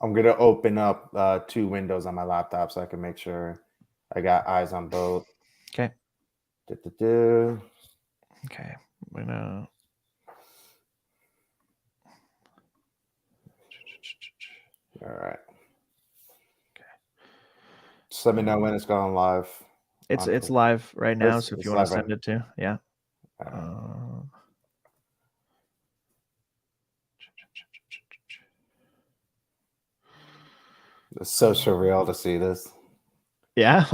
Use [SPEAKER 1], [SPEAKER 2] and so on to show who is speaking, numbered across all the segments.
[SPEAKER 1] I'm gonna open up two windows on my laptop so I can make sure I got eyes on both.
[SPEAKER 2] Okay.
[SPEAKER 1] Du-du-du.
[SPEAKER 2] Okay. I'm gonna.
[SPEAKER 1] All right.
[SPEAKER 2] Okay.
[SPEAKER 1] Just let me know when it's going live.
[SPEAKER 2] It's live right now. So if you
[SPEAKER 1] It's
[SPEAKER 2] want to
[SPEAKER 1] live right.
[SPEAKER 2] send it to, yeah.
[SPEAKER 1] All right. It's so surreal to see this.
[SPEAKER 2] Yeah.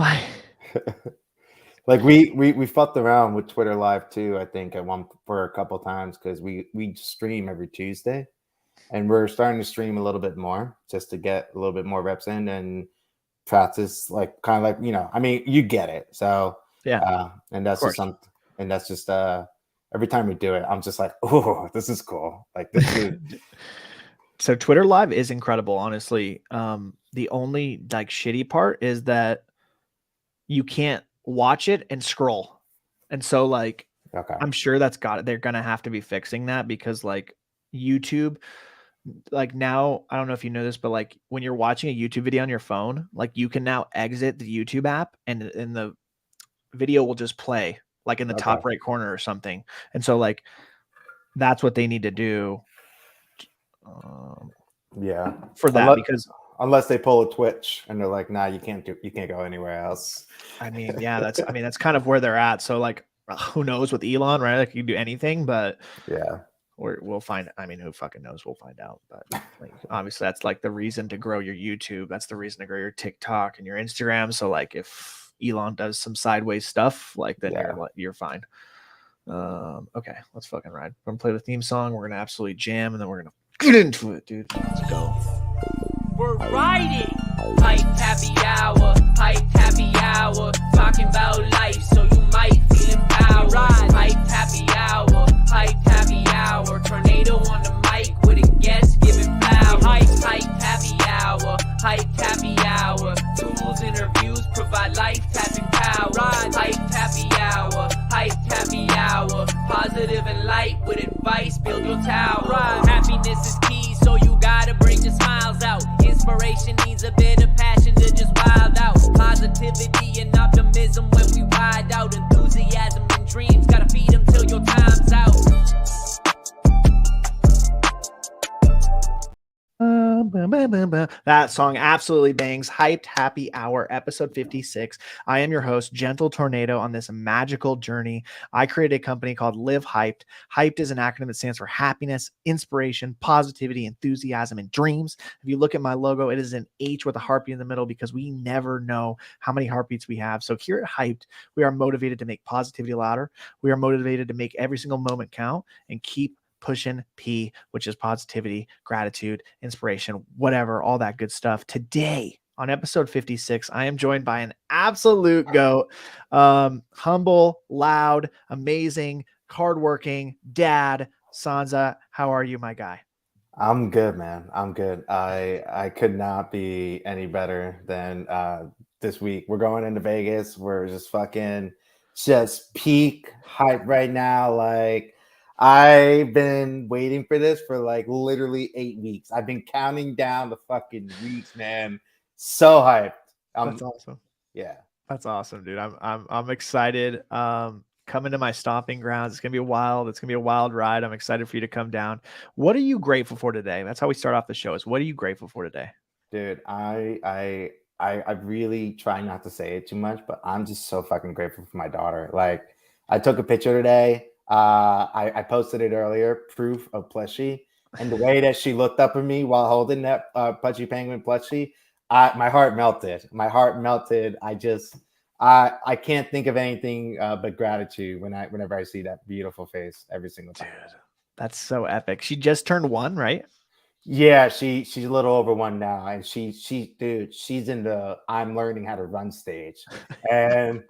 [SPEAKER 1] Like we fucked around with Twitter Live too. I think at one for a couple times because we stream every Tuesday, and we're starting to stream a little bit more just to get a little bit more reps in and practice. Like kind of like I mean, you get it. So
[SPEAKER 2] Yeah.
[SPEAKER 1] and that's just something. And that's just every time we do it, I'm just like, oh, this is cool. Like this is.
[SPEAKER 2] So Twitter Live is incredible, honestly. The only like shitty part is that you can't watch it and scroll. And so like
[SPEAKER 1] Okay.
[SPEAKER 2] I'm sure that's got it. They're gonna have to be fixing that because like YouTube, like now, I don't know if you know this, but like when you're watching a YouTube video on your phone, like you can now exit the YouTube app and the video will just play like in the
[SPEAKER 1] Okay.
[SPEAKER 2] top right corner or something. And so like that's what they need to do
[SPEAKER 1] Yeah.
[SPEAKER 2] for that because
[SPEAKER 1] Unless they pull a Twitch and they're like, nah, you can't go anywhere else.
[SPEAKER 2] I mean, yeah, that's kind of where they're at. So like, who knows with Elon, right? Like you can do anything, but
[SPEAKER 1] yeah,
[SPEAKER 2] we'll find. I mean, who fucking knows? We'll find out. But like, obviously, that's like the reason to grow your YouTube. That's the reason to grow your TikTok and your Instagram. So like, if Elon does some sideways stuff, like then you're fine. Okay, let's fucking ride. We're gonna play the theme song. We're gonna absolutely jam, and then we're gonna get into it, dude. Let's go.
[SPEAKER 3] We're riding. Hype happy hour, talking about life, so you might feel empowered. Hype happy hour, tornado on the mic with a guest giving power. Hype happy hour, tools interviews provide life tapping power. Hype happy hour, positive and light with advice, build your tower. Happiness is key, so you gotta bring the smiles out. Inspiration needs a bit of passion to just wild out. Positivity and optimism when we ride out. Enthusiasm and dreams, gotta feed them till your time's out.
[SPEAKER 2] That song absolutely bangs. Hyped Happy Hour, episode 56. I am your host, Gentle Tornado, on this magical journey. I created a company called Live Hyped. Hyped is an acronym that stands for happiness, inspiration, positivity, enthusiasm, and dreams. If you look at my logo, it is an H with a heartbeat in the middle because we never know how many heartbeats we have. So here at Hyped, we are motivated to make positivity louder. We are motivated to make every single moment count and keep pushing P, which is positivity, gratitude, inspiration, whatever, all that good stuff. Today on episode 56, I am joined by an absolute goat, humble, loud, amazing, hardworking dad, Sansa. How are you, my guy?
[SPEAKER 1] I'm good, man. I'm good. I could not be any better than this week. We're going into Vegas. We're just peak hype right now. Like I've been waiting for this for like literally 8 weeks. I've been counting down the fucking weeks, man. So hyped.
[SPEAKER 2] That's awesome.
[SPEAKER 1] Yeah.
[SPEAKER 2] That's awesome, dude. I'm excited. Coming to my stomping grounds. It's gonna be wild. It's gonna be a wild ride. I'm excited for you to come down. What are you grateful for today? That's how we start off the show. Is what are you grateful for today?
[SPEAKER 1] Dude, I really try not to say it too much, but I'm just so fucking grateful for my daughter. Like I took a picture today. I posted it earlier, proof of plushie, and the way that she looked up at me while holding that Pudgy Penguin plushie, my heart melted. My heart melted. I can't think of anything but gratitude whenever I see that beautiful face every single time.
[SPEAKER 2] Dude, that's so epic. She just turned 1, right?
[SPEAKER 1] Yeah, she's a little over 1 now, and she's in the I'm learning how to run stage, and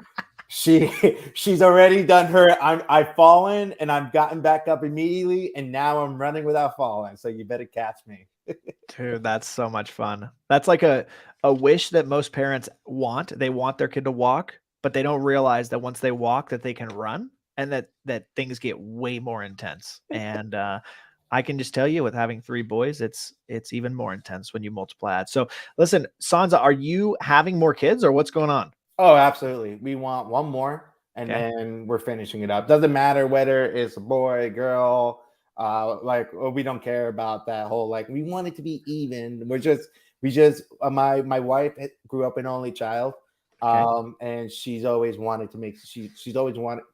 [SPEAKER 1] she's already done her I've fallen and I've gotten back up immediately, and now I'm running without falling. So you better catch me.
[SPEAKER 2] Dude, that's so much fun. That's like a wish that most parents want. They want their kid to walk, but they don't realize that once they walk that they can run and that things get way more intense. And I can just tell you with having 3 boys, it's even more intense when you multiply it. So listen, Sansa, are you having more kids or what's going on?
[SPEAKER 1] Oh, absolutely. We want one more, and
[SPEAKER 2] Okay.
[SPEAKER 1] then we're finishing it up. Doesn't matter whether it's a boy, girl, we don't care about that whole like we want it to be even. My wife grew up an only child, and she's always wanted to make she's always wanted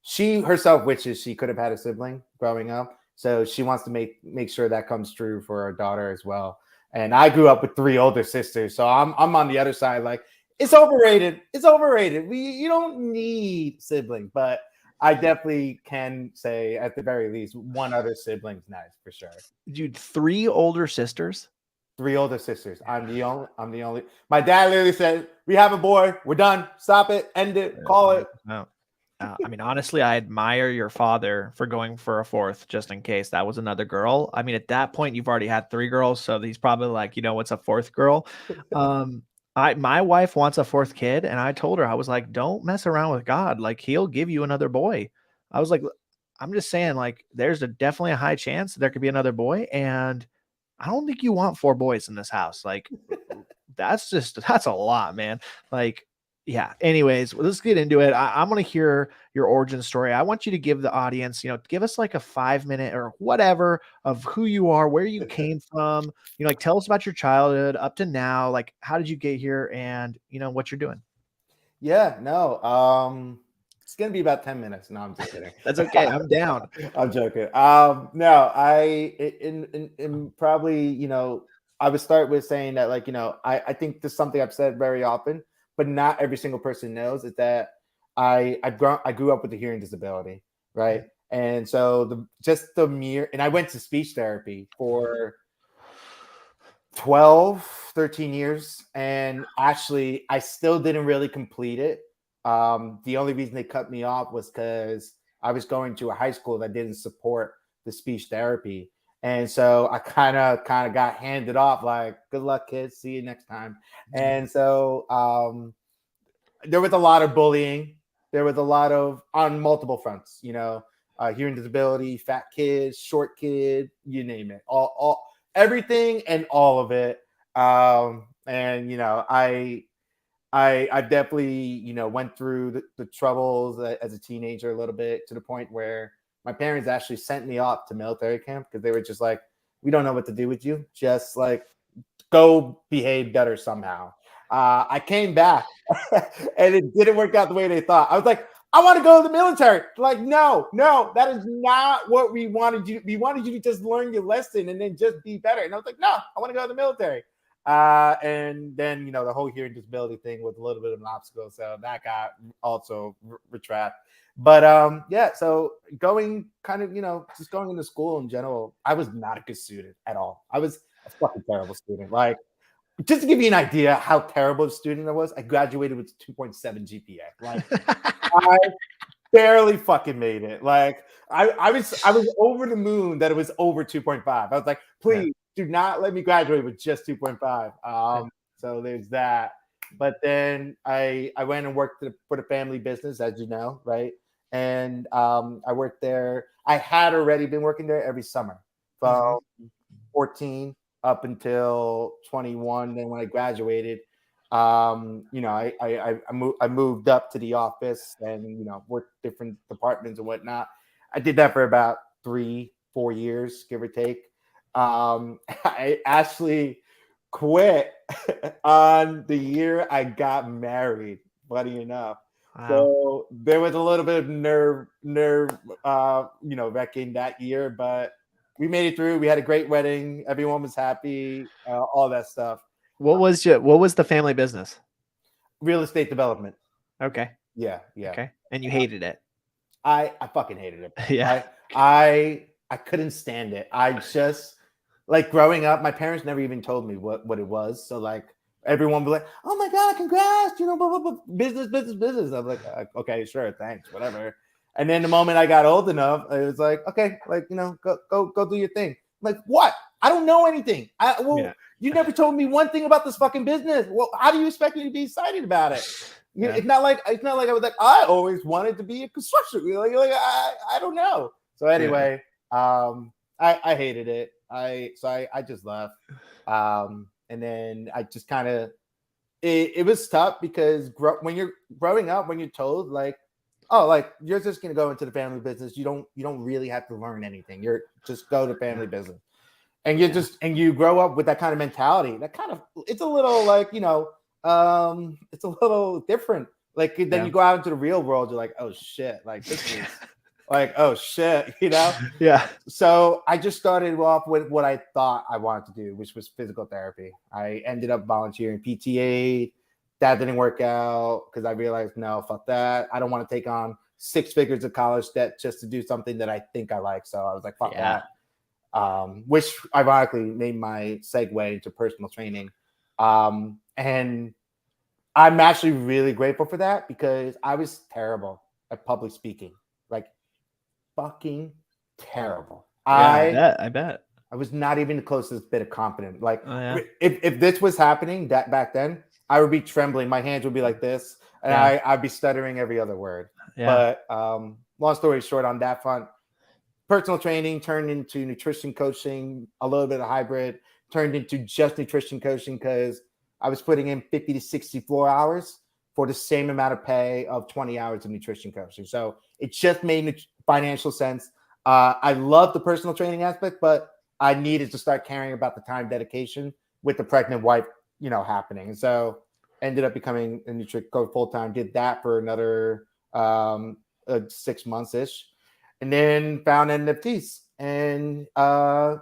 [SPEAKER 1] she herself wishes she could have had a sibling growing up. So she wants to make sure that comes true for our daughter as well. And I grew up with 3 older sisters, so I'm on the other side. Like it's overrated. It's overrated. You don't need siblings, but I definitely can say at the very least one other sibling's nice for sure.
[SPEAKER 2] Dude, 3 older sisters.
[SPEAKER 1] 3 older sisters. I'm the only. My dad literally said, "We have a boy. We're done. Stop it. End it. Call it."
[SPEAKER 2] No. I mean, honestly, I admire your father for going for a 4th just in case that was another girl. I mean, at that point, you've already had 3 girls, so he's probably like, what's a 4th girl? My wife wants a 4th kid, and I told her, I was like, don't mess around with God. Like, he'll give you another boy. I was like, I'm just saying, like, there's definitely a high chance there could be another boy, and I don't think you want 4 boys in this house. Like, that's a lot, man. Like, yeah. Anyways, let's get into it. I'm going to hear your origin story. I want you to give the audience, give us like a 5-minute or whatever of who you are, where you came from, like tell us about your childhood up to now. Like, how did you get here and, what you're doing?
[SPEAKER 1] Yeah, no. It's going to be about 10 minutes. No, I'm just kidding.
[SPEAKER 2] That's okay. I'm down.
[SPEAKER 1] I'm joking. No, probably, I would start with saying that, like, I think this is something I've said very often, but not every single person knows is that I grew up with a hearing disability, right? And so and I went to speech therapy for 13 years, and actually I still didn't really complete it. The only reason they cut me off was because I was going to a high school that didn't support the speech therapy. And so I kind of got handed off like, good luck, kids. See you next time. And so there was a lot of bullying. There was a lot of on multiple fronts, hearing disability, fat kids, short kid, you name it, all everything and all of it. And I definitely went through the troubles as a teenager a little bit, to the point where my parents actually sent me off to military camp because they were just like, we don't know what to do with you. Just like go behave better somehow. I came back and it didn't work out the way they thought. I was like, I want to go to the military. Like, no, that is not what we wanted you. We wanted you to just learn your lesson and then just be better. And I was like, no, I want to go to the military. And then, the whole hearing disability thing was a little bit of an obstacle. So that got also retract. But yeah, so going just going into school in general, I was not a good student at all. I was a fucking terrible student. Like, just to give you an idea how terrible a student I was, I graduated with 2.7 GPA. Like, I barely fucking made it. Like, I was over the moon that it was over 2.5. I was like, please do not let me graduate with just 2.5. So there's that. But then I went and worked for the family business, as you know, right? And I worked there. I had already been working there every summer from 14 up until 21. Then when I graduated, I moved up to the office and worked different departments and whatnot. I did that for about 3-4 years, give or take. I actually quit on the year I got married, funny enough. Wow. So there was a little bit of nerve wrecking that year, but we made it through. We had a great wedding. Everyone was happy, all that stuff.
[SPEAKER 2] What was the family business?
[SPEAKER 1] Real estate development.
[SPEAKER 2] Okay.
[SPEAKER 1] Yeah.
[SPEAKER 2] Okay. And you hated it.
[SPEAKER 1] I fucking hated it.
[SPEAKER 2] Yeah.
[SPEAKER 1] I couldn't stand it. I just, like, growing up, my parents never even told me what it was. So like everyone would be like, "Oh my God, congrats, blah, blah, blah, business." I'm like, okay, sure, thanks, whatever. And then the moment I got old enough, it was like, okay, like, go do your thing. I'm like, what? I don't know anything. You never told me one thing about this fucking business. Well, how do you expect me to be excited about it? Yeah. It's not like I was like, I always wanted to be a construction. Like I don't know. So anyway, I I hated it. I just left. And then I just kind of it was tough because when you're growing up, when you're told like, oh, like you're just gonna go into the family business, you don't really have to learn anything. You're just go to family business, and you're just and you grow up with that kind of mentality. That kind of it's a little like it's a little different. Like then you go out into the real world, you're like, oh shit, like this is like oh shit,
[SPEAKER 2] Yeah.
[SPEAKER 1] So I just started off with what I thought I wanted to do, which was physical therapy. I ended up volunteering PTA. That didn't work out because I realized, no, fuck that. I don't want to take on 6 figures of college debt just to do something that I think I like. So I was like, fuck that. Which ironically made my segue into personal training. And I'm actually really grateful for that because I was terrible at public speaking. Like fucking terrible.
[SPEAKER 2] Yeah, I bet.
[SPEAKER 1] I was not even the closest bit of confident. Like if this was happening that back then, I would be trembling. My hands would be like this, and I'd be stuttering every other word.
[SPEAKER 2] Yeah.
[SPEAKER 1] But long story short, on that front, personal training turned into nutrition coaching, a little bit of hybrid, turned into just nutrition coaching because I was putting in 50 to 64 hours for the same amount of pay of 20 hours of nutrition coaching. So it just made financial sense. I love the personal training aspect, but I needed to start caring about the time dedication with the pregnant wife, happening. And so ended up becoming a nutrition coach full-time, did that for another 6 months ish, and then found NFTs. And I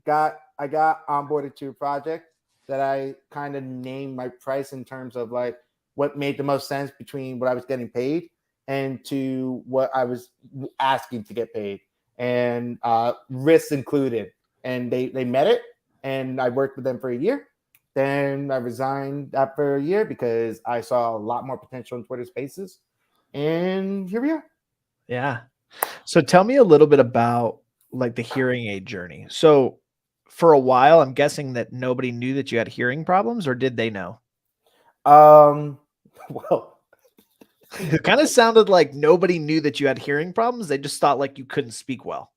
[SPEAKER 1] got onboarded to a project that I kind of named my price in terms of like what made the most sense between what I was getting paid and to what I was asking to get paid, and risks included. And they met it, and I worked with them for a year. Then I resigned after a year because I saw a lot more potential in Twitter Spaces, and here we are.
[SPEAKER 2] Yeah. So tell me a little bit about like the hearing aid journey. So for a while, I'm guessing that nobody knew that you had hearing problems, or did they know?
[SPEAKER 1] Well,
[SPEAKER 2] it kind of sounded like nobody knew that you had hearing problems. They just thought like you couldn't speak well.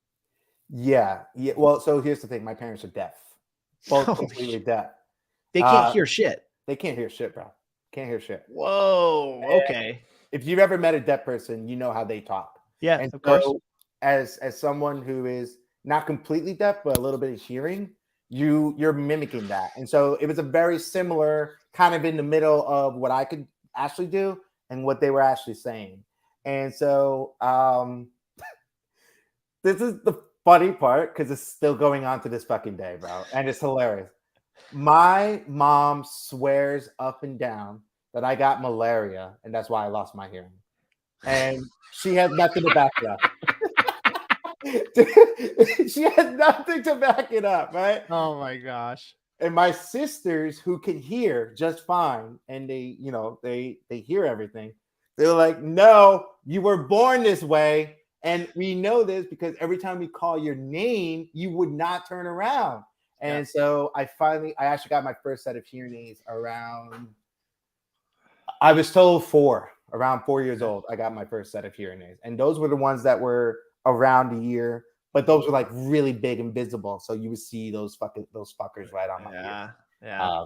[SPEAKER 1] Yeah. Well, so here's the thing. My parents are deaf. Both completely deaf.
[SPEAKER 2] They can't hear shit.
[SPEAKER 1] They can't hear shit, bro. Can't hear shit.
[SPEAKER 2] Whoa. Okay.
[SPEAKER 1] If you've ever met a deaf person, you know how they talk.
[SPEAKER 2] Yeah,
[SPEAKER 1] and
[SPEAKER 2] of course.
[SPEAKER 1] As someone who is not completely deaf, but a little bit of hearing, you're mimicking that. And so it was a very similar kind of in the middle of what I could actually do and what they were actually saying. And so this is the funny part because it's still going on to this fucking day, bro. And it's hilarious. My mom swears up and down that I got malaria, and that's why I lost my hearing. And she has nothing to back it up. She has nothing to back it up, right?
[SPEAKER 2] Oh my gosh.
[SPEAKER 1] And my sisters, who can hear just fine, and they hear everything, they're like, no, you were born this way. And we know this because every time we call your name, you would not turn around. And so I actually got my first set of hearing aids around, I was told around 4 years old, I got my first set of hearing aids. And those were the ones that were around a year, but those were like really big and visible. So you would see those fuckers right on my ear.
[SPEAKER 2] Yeah.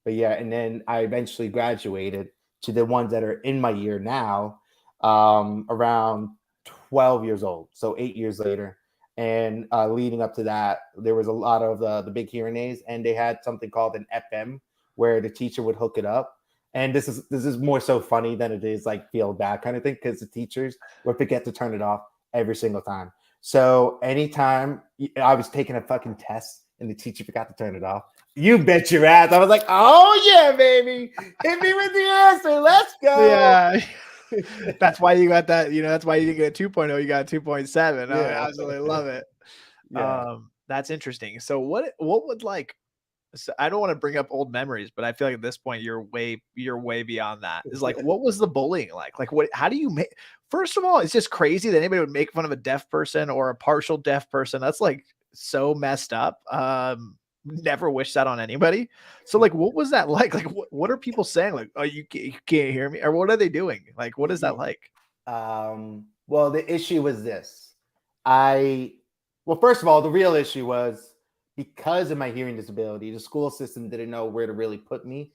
[SPEAKER 1] But yeah, and then I eventually graduated to the ones that are in my ear now, around 12 years old. So 8 years later. And leading up to that, there was a lot of the big hearing aids, and they had something called an FM where the teacher would hook it up. And this is more so funny than it is like feel bad kind of thing, because the teachers would forget to turn it off every single time. So anytime I was taking a fucking test and the teacher forgot to turn it off, you bet your ass I was like, oh yeah, baby, hit me with the answer, let's go.
[SPEAKER 2] Yeah. That's why you got that, that's why you didn't get a 2.0, you got a 2.7.
[SPEAKER 1] Yeah.
[SPEAKER 2] I absolutely love it.
[SPEAKER 1] Yeah.
[SPEAKER 2] That's interesting. So what would like, so I don't want to bring up old memories, but I feel like at this point you're way beyond that. Is like, what was the bullying like? Like how do you make, first of all, it's just crazy that anybody would make fun of a deaf person or a partial deaf person. That's like so messed up. Never wish that on anybody. So like, what was that like? Like, what are people saying? Like, oh, you can't hear me, or what are they doing? Like, what is that like?
[SPEAKER 1] Well, the issue was this. I Well, first of all, the real issue was because of my hearing disability, the school system didn't know where to really put me,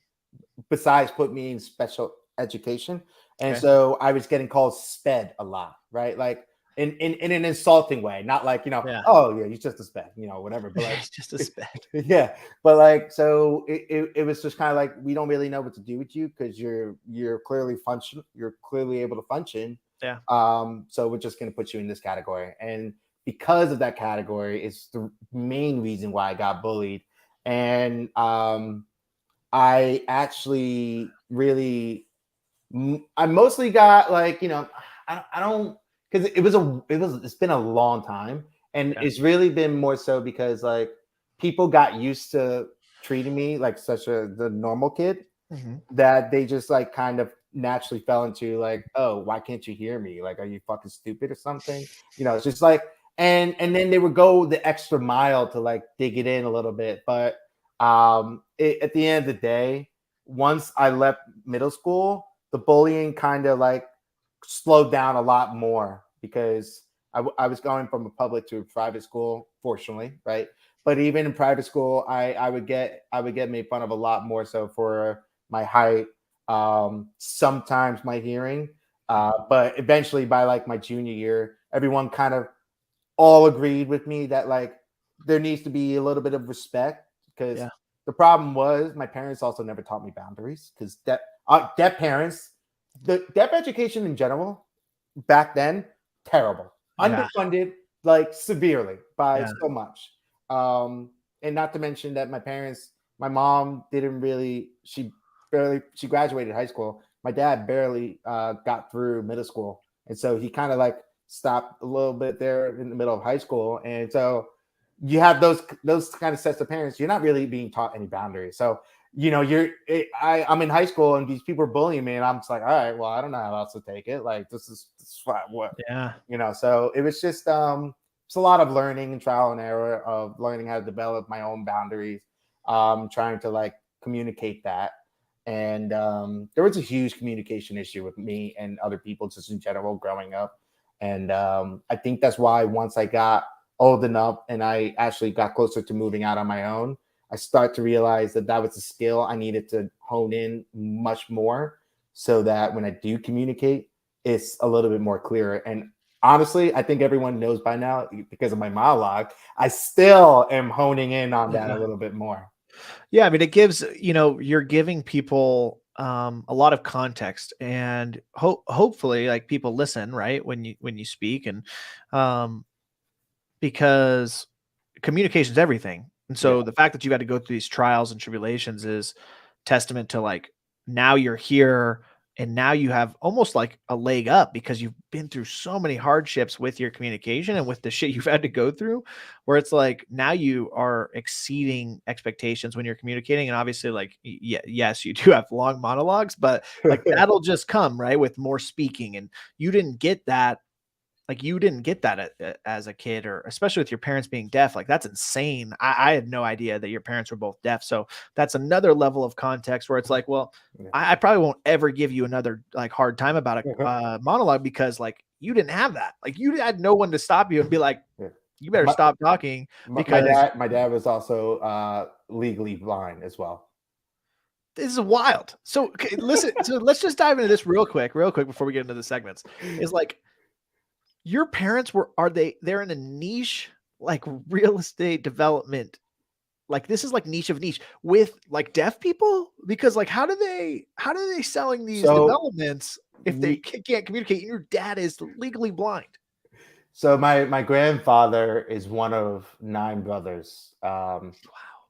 [SPEAKER 1] besides put me in special education. And
[SPEAKER 2] Okay.
[SPEAKER 1] so I was getting called sped a lot, right? Like in an insulting way, not like,
[SPEAKER 2] Yeah.
[SPEAKER 1] oh yeah, he's just a sped, whatever. But like
[SPEAKER 2] It's just a sped.
[SPEAKER 1] yeah, but like so it was just kind of like we don't really know what to do with you because you're clearly you're clearly able to function.
[SPEAKER 2] Yeah.
[SPEAKER 1] So we're just gonna put you in this category. And because of that category, it's the main reason why I got bullied. And I actually really I mostly got like, I don't because it's been a long time. And
[SPEAKER 2] Yeah.
[SPEAKER 1] it's really been more so because like people got used to treating me like the normal kid
[SPEAKER 2] Mhm.
[SPEAKER 1] that they just like kind of naturally fell into like, oh, why can't you hear me? Like, are you fucking stupid or something? It's just like, and then they would go the extra mile to like dig it in a little bit. But at the end of the day, once I left middle school, the bullying kind of like slowed down a lot more because I was going from a public to a private school, fortunately, right? But even in private school, I would get made fun of a lot more so for my height, sometimes my hearing. But eventually, by like my junior year, everyone kind of all agreed with me that like there needs to be a little bit of respect because
[SPEAKER 2] Yeah.
[SPEAKER 1] the problem was my parents also never taught me boundaries because deaf parents, the deaf education in general back then, terrible,
[SPEAKER 2] Yeah.
[SPEAKER 1] underfunded like severely by
[SPEAKER 2] Yeah.
[SPEAKER 1] so much. And not to mention that my mom didn't really, she graduated high school. My dad barely got through middle school. And so he kind of like stopped a little bit there in the middle of high school. And so you have those kind of sets of parents, you're not really being taught any boundaries. So, I'm in high school and these people are bullying me, and I'm just like, all right, well, I don't know how else to take it. Like, this is what,
[SPEAKER 2] Yeah.
[SPEAKER 1] so it was just it's a lot of learning and trial and error of learning how to develop my own boundaries, trying to like communicate that. And there was a huge communication issue with me and other people just in general growing up. And I think that's why once I got old enough and I actually got closer to moving out on my own, I start to realize that that was a skill I needed to hone in much more so that when I do communicate, it's a little bit more clearer. And honestly, I think everyone knows by now because of my monologue, I still am honing in on that a little bit more.
[SPEAKER 2] Yeah, I mean, it gives, you're giving people a lot of context, and hopefully like people listen, right? When you speak, and um because communication is everything. And
[SPEAKER 1] Yeah.
[SPEAKER 2] so the fact that you had to go through these trials and tribulations is testament to like now you're here, and now you have almost like a leg up because you've been through so many hardships with your communication and with the shit you've had to go through, where it's like now you are exceeding expectations when you're communicating. And obviously like yes, you do have long monologues, but like that'll just come right with more speaking. And you didn't get that, as a kid, or especially with your parents being deaf. Like that's insane. I had no idea that your parents were both deaf. So that's another level of context where it's like, well,
[SPEAKER 1] Yeah.
[SPEAKER 2] I probably won't ever give you another like hard time about a monologue because like you didn't have that. Like you had no one to stop you and be like,
[SPEAKER 1] Yeah.
[SPEAKER 2] you better
[SPEAKER 1] My-
[SPEAKER 2] stop talking
[SPEAKER 1] My
[SPEAKER 2] because
[SPEAKER 1] dad was also legally blind as well.
[SPEAKER 2] this is wild. So okay, listen, so let's just dive into this real quick before we get into the segments. Is like, your parents they're in a niche like real estate development. Like this is like niche of niche with like deaf people, because like how do they selling these
[SPEAKER 1] So
[SPEAKER 2] developments if they
[SPEAKER 1] we
[SPEAKER 2] can't communicate and your dad is legally blind?
[SPEAKER 1] So my grandfather is one of 9 brothers,
[SPEAKER 2] Wow.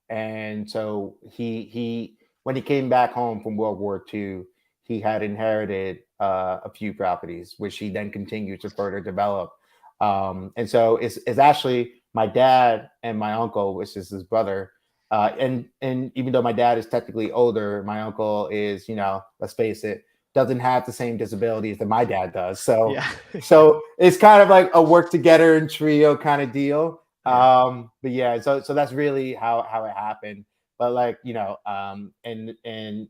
[SPEAKER 1] and so he when he came back home from World War II, he had inherited a few properties, which he then continued to further develop. And so it's actually my dad and my uncle, which is his brother. And even though my dad is technically older, my uncle is, let's face it, doesn't have the same disabilities that my dad does. So
[SPEAKER 2] Yeah.
[SPEAKER 1] so it's kind of like a work together and trio kind of deal.
[SPEAKER 2] Yeah.
[SPEAKER 1] But yeah, so that's really how it happened. But like, and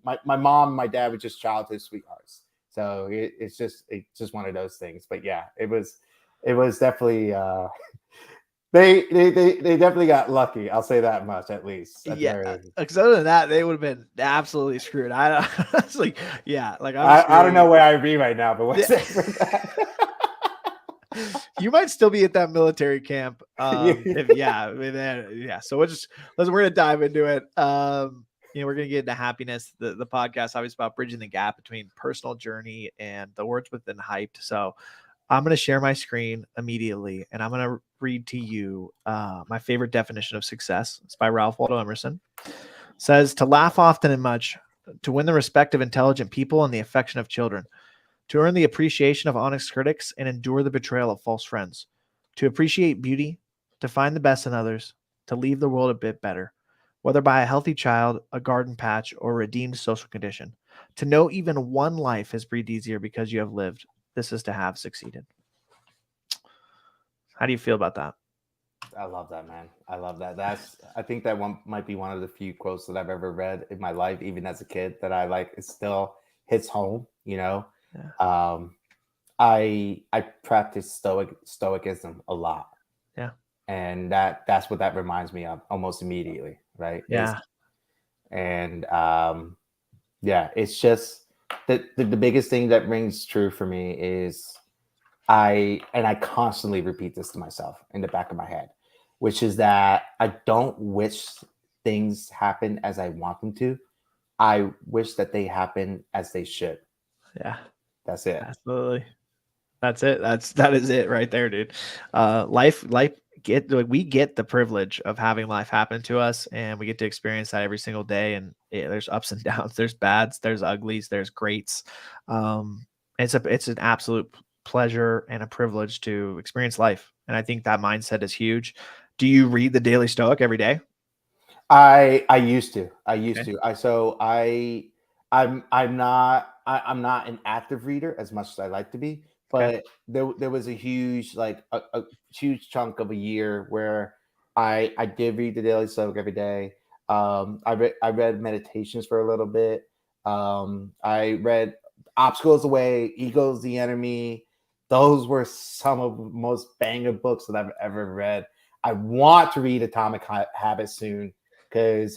[SPEAKER 1] my mom and my dad were just childhood sweethearts. So it's just one of those things. But yeah, it was definitely They definitely got lucky. I'll say that much at least. At the very least.
[SPEAKER 2] Because other than that, they would have been absolutely screwed. I was like, yeah, like
[SPEAKER 1] I don't know where I'd be right now, but what's
[SPEAKER 2] Yeah.
[SPEAKER 1] it for that?
[SPEAKER 2] You might still be at that military camp.
[SPEAKER 1] Yeah.
[SPEAKER 2] So we're gonna dive into it. We're gonna get into happiness. The podcast obviously about bridging the gap between personal journey and the words within Hyped. So I'm gonna share my screen immediately, and I'm gonna read to you my favorite definition of success. It's by Ralph Waldo Emerson. It says to laugh often and much, to win the respect of intelligent people and the affection of children, to earn the appreciation of honest critics and endure the betrayal of false friends, to appreciate beauty, to find the best in others, to leave the world a bit better, whether by a healthy child, a garden patch, or a redeemed social condition. To know even one life has breathed easier because you have lived. This is to have succeeded. How do you feel about that?
[SPEAKER 1] I love that, man. I love that. I think that one might be one of the few quotes that I've ever read in my life, even as a kid, that I like. It still hits home, you know. Yeah. I practice stoicism a lot.
[SPEAKER 2] Yeah.
[SPEAKER 1] And that's what that reminds me of almost immediately, right?
[SPEAKER 2] Yeah.
[SPEAKER 1] It's just the biggest thing that rings true for me is I constantly repeat this to myself in the back of my head, which is that I don't wish things happen as I want them to. I wish that they happen as they should.
[SPEAKER 2] Yeah.
[SPEAKER 1] That's it.
[SPEAKER 2] Absolutely. That's it. That is it right there, dude. We get the privilege of having life happen to us, and we get to experience that every single day. And there's ups and downs, there's bads, there's uglies, there's greats. It's an absolute pleasure and a privilege to experience life. And I think that mindset is huge. Do you read the Daily Stoic every day?
[SPEAKER 1] I used to. I'm not an active reader as much as I like to be, but there was a huge a huge chunk of a year where I did read the Daily Stoic every day. I read Meditations for a little bit. I read Obstacles the Way, Ego's the Enemy. Those were some of the most banger books that I've ever read. I want to read Atomic Habits soon because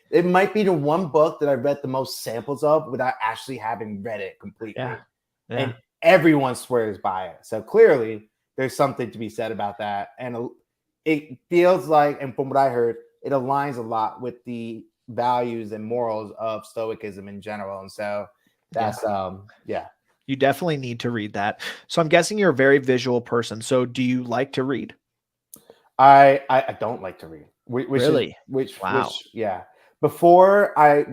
[SPEAKER 1] it might be the one book that I read the most samples of without actually having read it completely.
[SPEAKER 2] Yeah.
[SPEAKER 1] And everyone swears by it. So clearly there's something to be said about that. And it feels like, and from what I heard, it aligns a lot with the values and morals of Stoicism in general. And so that's,
[SPEAKER 2] You definitely need to read that. So I'm guessing you're a very visual person. So do you like to read?
[SPEAKER 1] I don't like to read.
[SPEAKER 2] Really?
[SPEAKER 1] Wow. Before I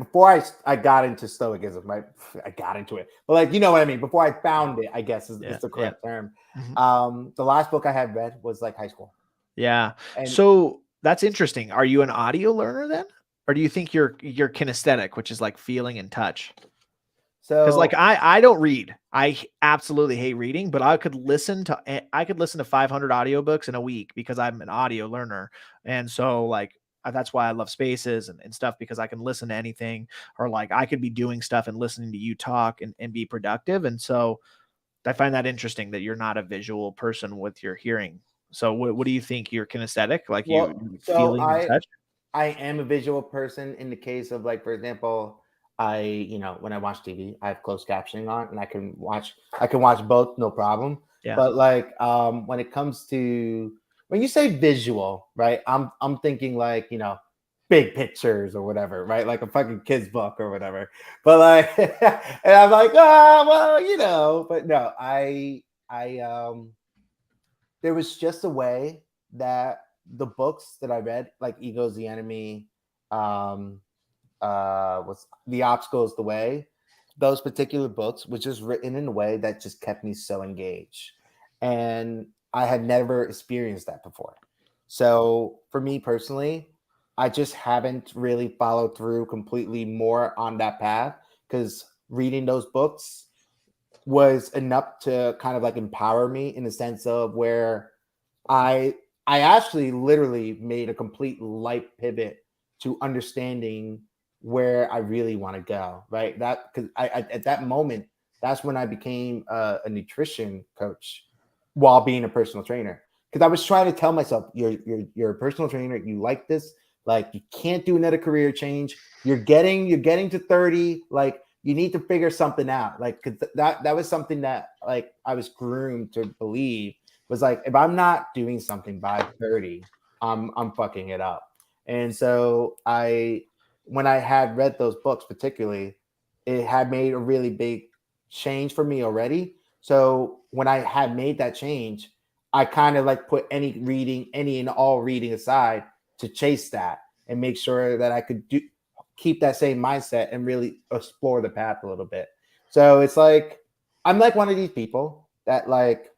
[SPEAKER 1] got into Stoicism, I got into it, but you know what I mean. Before I found it, I guess is the correct term. Mm-hmm. The last book I had read was high school.
[SPEAKER 2] Yeah. So that's interesting. Are you an audio learner then, or do you think you're kinesthetic, which is like feeling and touch? So, because I don't read. I absolutely hate reading, but I could listen to 500 audiobooks in a week because I'm an audio learner, and so that's why I love Spaces and stuff, because I can listen to anything, or I could be doing stuff and listening to you talk and be productive. And so I find that interesting that you're not a visual person with your hearing. So what do you think? You're kinesthetic, feeling and touch?
[SPEAKER 1] I am a visual person in the case of for example, when I watch TV, I have closed captioning on and I can watch both, no problem. Yeah. But when it comes to, when you say visual, right, I'm thinking big pictures or whatever, right? Like a fucking kid's book or whatever. But and I'm but no, there was just a way that the books that I read, like Ego's the Enemy, was The Obstacles the Way, those particular books was just written in a way that just kept me so engaged. And I had never experienced that before. So for me personally, I just haven't really followed through completely more on that path, because reading those books was enough to kind of empower me in the sense of where I actually literally made a complete life pivot to understanding where I really want to go, right? That because at that moment, that's when I became a nutrition coach while being a personal trainer. because I was trying to tell myself, you're a personal trainer, you like this, like you can't do another career change. You're getting to 30, like you need to figure something out. Like, cause that was something that like I was groomed to believe was like, if I'm not doing something by 30, I'm fucking it up. And so when I had read those books, particularly, it had made a really big change for me already. So when I had made that change, I kind of like put any and all reading aside to chase that and make sure that I could keep that same mindset and really explore the path a little bit. So it's like, I'm like one of these people that like,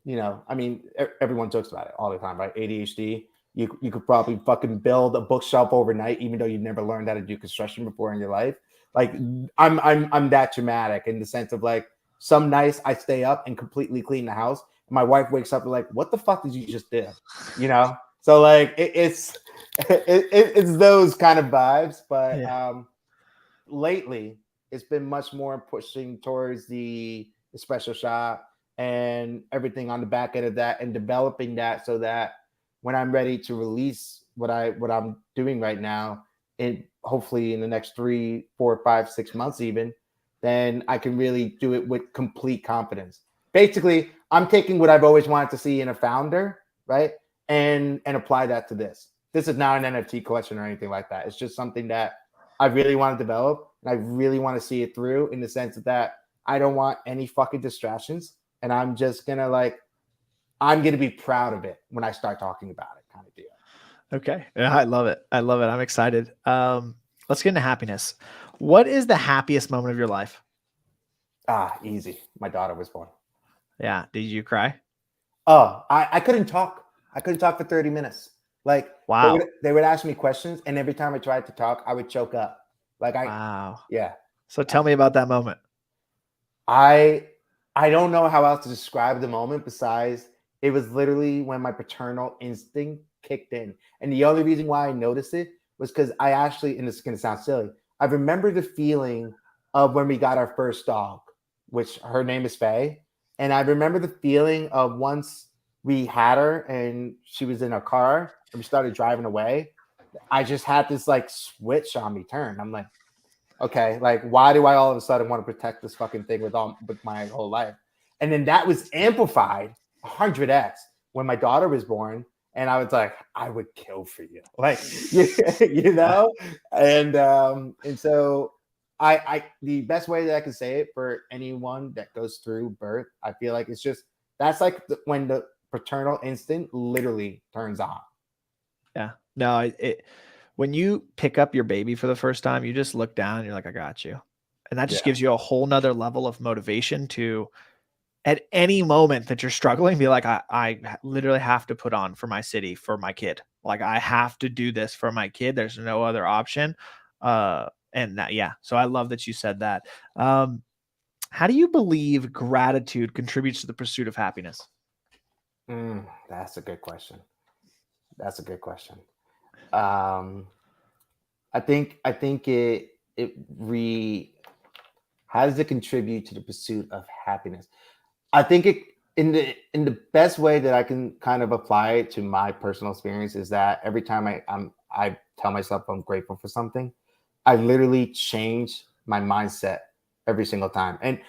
[SPEAKER 1] I mean, everyone jokes about it all the time, right? ADHD. You could probably fucking build a bookshelf overnight, even though you never learned how to do construction before in your life. Like I'm that dramatic in the sense of like some nights I stay up and completely clean the house. And my wife wakes up and like, what the fuck did you just do? So like it's those kind of vibes. But lately it's been much more pushing towards the espresso shop and everything on the back end of that and developing that so that when I'm ready to release what I'm doing right now, hopefully in the next 3, 4, 5, 6 months even, then I can really do it with complete confidence. Basically, I'm taking what I've always wanted to see in a founder, right? And apply that to this. This is not an NFT collection or anything like that. It's just something that I really want to develop and I really want to see it through in the sense that I don't want any fucking distractions. And I'm just gonna I'm gonna be proud of it when I start talking about it, kind of deal.
[SPEAKER 2] Okay. Yeah, I love it. I'm excited. Let's get into happiness. What is the happiest moment of your life?
[SPEAKER 1] Easy. My daughter was born.
[SPEAKER 2] Yeah. Did you cry?
[SPEAKER 1] Oh, I couldn't talk. I couldn't talk for 30 minutes. Like,
[SPEAKER 2] wow.
[SPEAKER 1] They would ask me questions, and every time I tried to talk, I would choke up.
[SPEAKER 2] Wow.
[SPEAKER 1] Yeah.
[SPEAKER 2] So tell me about that moment.
[SPEAKER 1] I don't know how else to describe the moment besides it was literally when my paternal instinct kicked in. And the only reason why I noticed it was because I actually, and this is going to sound silly, I remember the feeling of when we got our first dog, which her name is Faye. And I remember the feeling of once we had her and she was in our car and we started driving away, I just had this like switch on me turn. I'm like, okay, like why do I all of a sudden want to protect this fucking thing with my whole life? And then that was amplified 100x when my daughter was born. And I was like, I would kill for you, like, and so I the best way that I can say it for anyone that goes through birth, I feel like it's just that's like when the paternal instinct literally turns on.
[SPEAKER 2] Yeah, no, when you pick up your baby for the first time, you just look down and you're like, I got you, and that just gives you a whole nother level of motivation to. At any moment that you're struggling, be like, I literally have to put on for my city, for my kid. Like I have to do this for my kid. There's no other option. And that, yeah. So I love that you said that. How do you believe gratitude contributes to the pursuit of happiness?
[SPEAKER 1] That's a good question. I think how does it contribute to the pursuit of happiness? I think it in the best way that I can kind of apply it to my personal experience is that every time I tell myself I'm grateful for something, I literally change my mindset every single time. And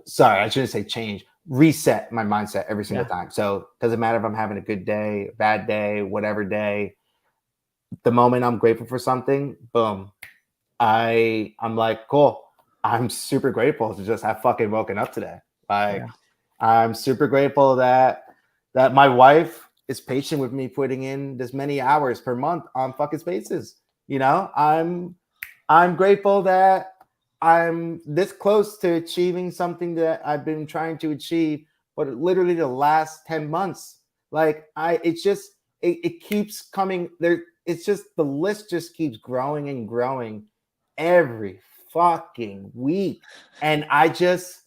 [SPEAKER 1] sorry, I shouldn't say change, reset my mindset every single time. So it doesn't matter if I'm having a good day, bad day, whatever day. The moment I'm grateful for something, boom, I'm like, cool. I'm super grateful to just have fucking woken up today. Like. I'm super grateful that my wife is patient with me putting in this many hours per month on fucking Spaces. I'm grateful that I'm this close to achieving something that I've been trying to achieve, but literally the last 10 months. Like it keeps coming there. It's just the list just keeps growing and growing every fucking week. And I just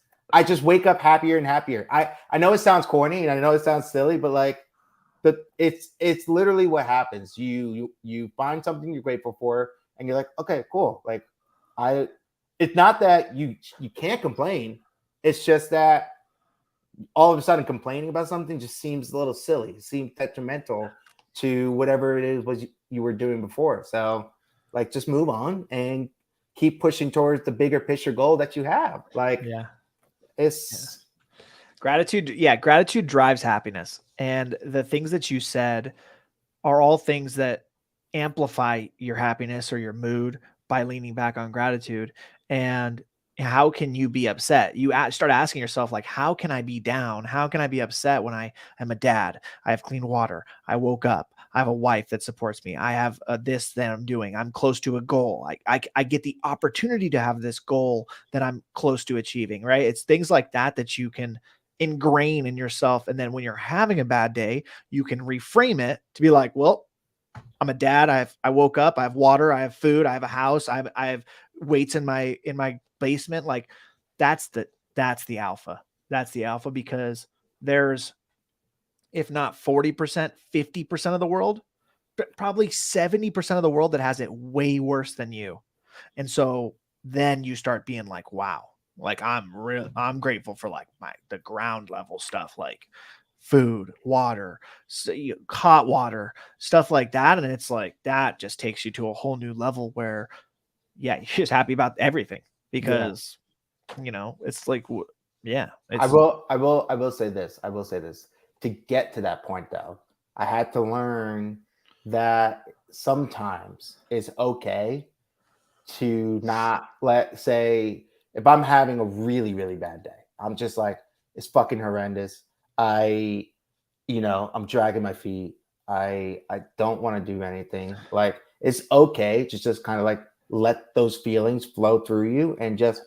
[SPEAKER 1] wake up happier and happier. I know it sounds corny and I know it sounds silly, but like, it's literally what happens. You find something you're grateful for, and you're like, okay, cool. Like, it's not that you can't complain. It's just that all of a sudden complaining about something just seems a little silly. It seems detrimental to whatever it is was you were doing before. So like just move on and keep pushing towards the bigger picture goal that you have. Like it's
[SPEAKER 2] gratitude. Gratitude drives happiness. And the things that you said are all things that amplify your happiness or your mood by leaning back on gratitude. And how can you be upset? You start asking yourself, like, how can I be down? How can I be upset when I am a dad? I have clean water. I woke up. I have a wife that supports me. I have this that I'm doing. I'm close to a goal. I get the opportunity to have this goal that I'm close to achieving, right? It's things like that you can ingrain in yourself. And then when you're having a bad day, you can reframe it to be like, well, I'm a dad. I woke up. I have water. I have food. I have a house. I have weights in my basement. Like that's the alpha. That's the alpha, because there's, if not 40%, 50% of the world, probably 70% of the world that has it way worse than you. And so then you start being like, wow, like I'm grateful for like the ground level stuff, like food, water, hot water, stuff like that. And it's like, that just takes you to a whole new level where, you're just happy about everything because, it's like,
[SPEAKER 1] I will say this. To get to that point though, I had to learn that sometimes it's okay to not say, if I'm having a really, really bad day, I'm just like, it's fucking horrendous. I'm dragging my feet. I don't want to do anything. Like, it's okay to just kind of like let those feelings flow through you and just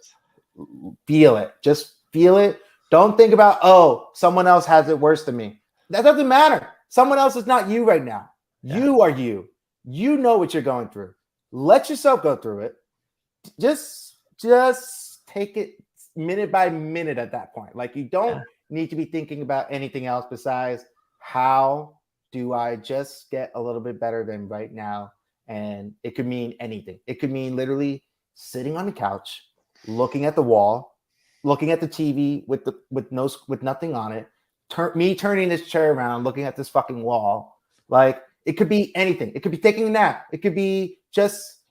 [SPEAKER 1] feel it. Just feel it. Don't think about, oh, someone else has it worse than me. That doesn't matter. Someone else is not you right now. You are you. You know what you're going through. Let yourself go through it. Just take it minute by minute at that point. Like, you don't need to be thinking about anything else besides, how do I just get a little bit better than right now? And it could mean anything. It could mean literally sitting on the couch, looking at the wall, looking at the TV with nothing on it, turning this chair around, looking at this fucking wall. Like, it could be anything. It could be taking a nap. It could be just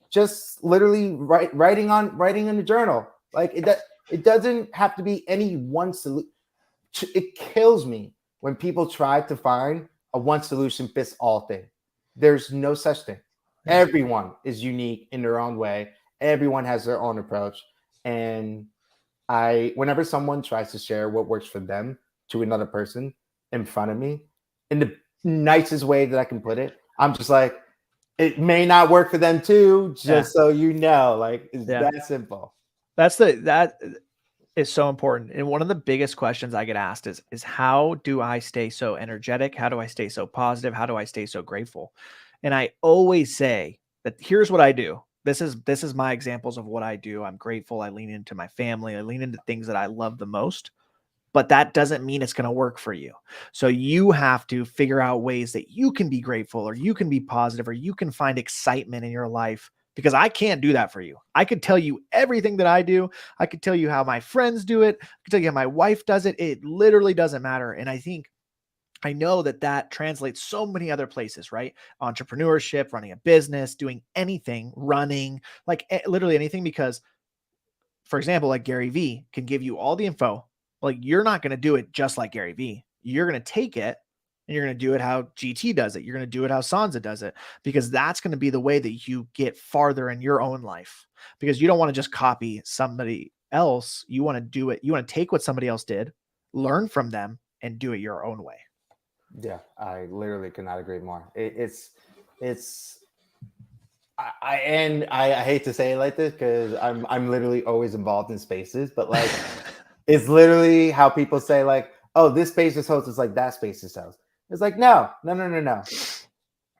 [SPEAKER 1] literally writing in the journal. Like, it doesn't have to be any one solution. It kills me when people try to find a one solution fits all thing. There's no such thing. Everyone is unique in their own way. Everyone has their own approach. And whenever someone tries to share what works for them to another person in front of me, in the nicest way that I can put it, I'm just like, it may not work for them too, so you know, like, it's that simple.
[SPEAKER 2] That is so important. And one of the biggest questions I get asked is how do I stay so energetic? How do I stay so positive? How do I stay so grateful? And I always say that here's what I do. This is my examples of what I do. I'm grateful. I lean into my family. I lean into things that I love the most, but that doesn't mean it's going to work for you. So you have to figure out ways that you can be grateful, or you can be positive, or you can find excitement in your life, because I can't do that for you. I could tell you everything that I do. I could tell you how my friends do it. I could tell you how my wife does it. It literally doesn't matter. And I know that translates so many other places, right? Entrepreneurship, running a business, doing anything, running, like literally anything. Because, for example, like Gary Vee can give you all the info. Like, you're not going to do it just like Gary Vee. You're going to take it and you're going to do it how GT does it. You're going to do it how Sansa does it, because that's going to be the way that you get farther in your own life, because you don't want to just copy somebody else. You want to do it. You want to take what somebody else did, learn from them, and do it your own way.
[SPEAKER 1] Yeah, I literally could not agree more. I hate to say it like this, because I'm literally always involved in spaces, but like, it's literally how people say, like, oh, this space's host is like that space's host. It's like, no.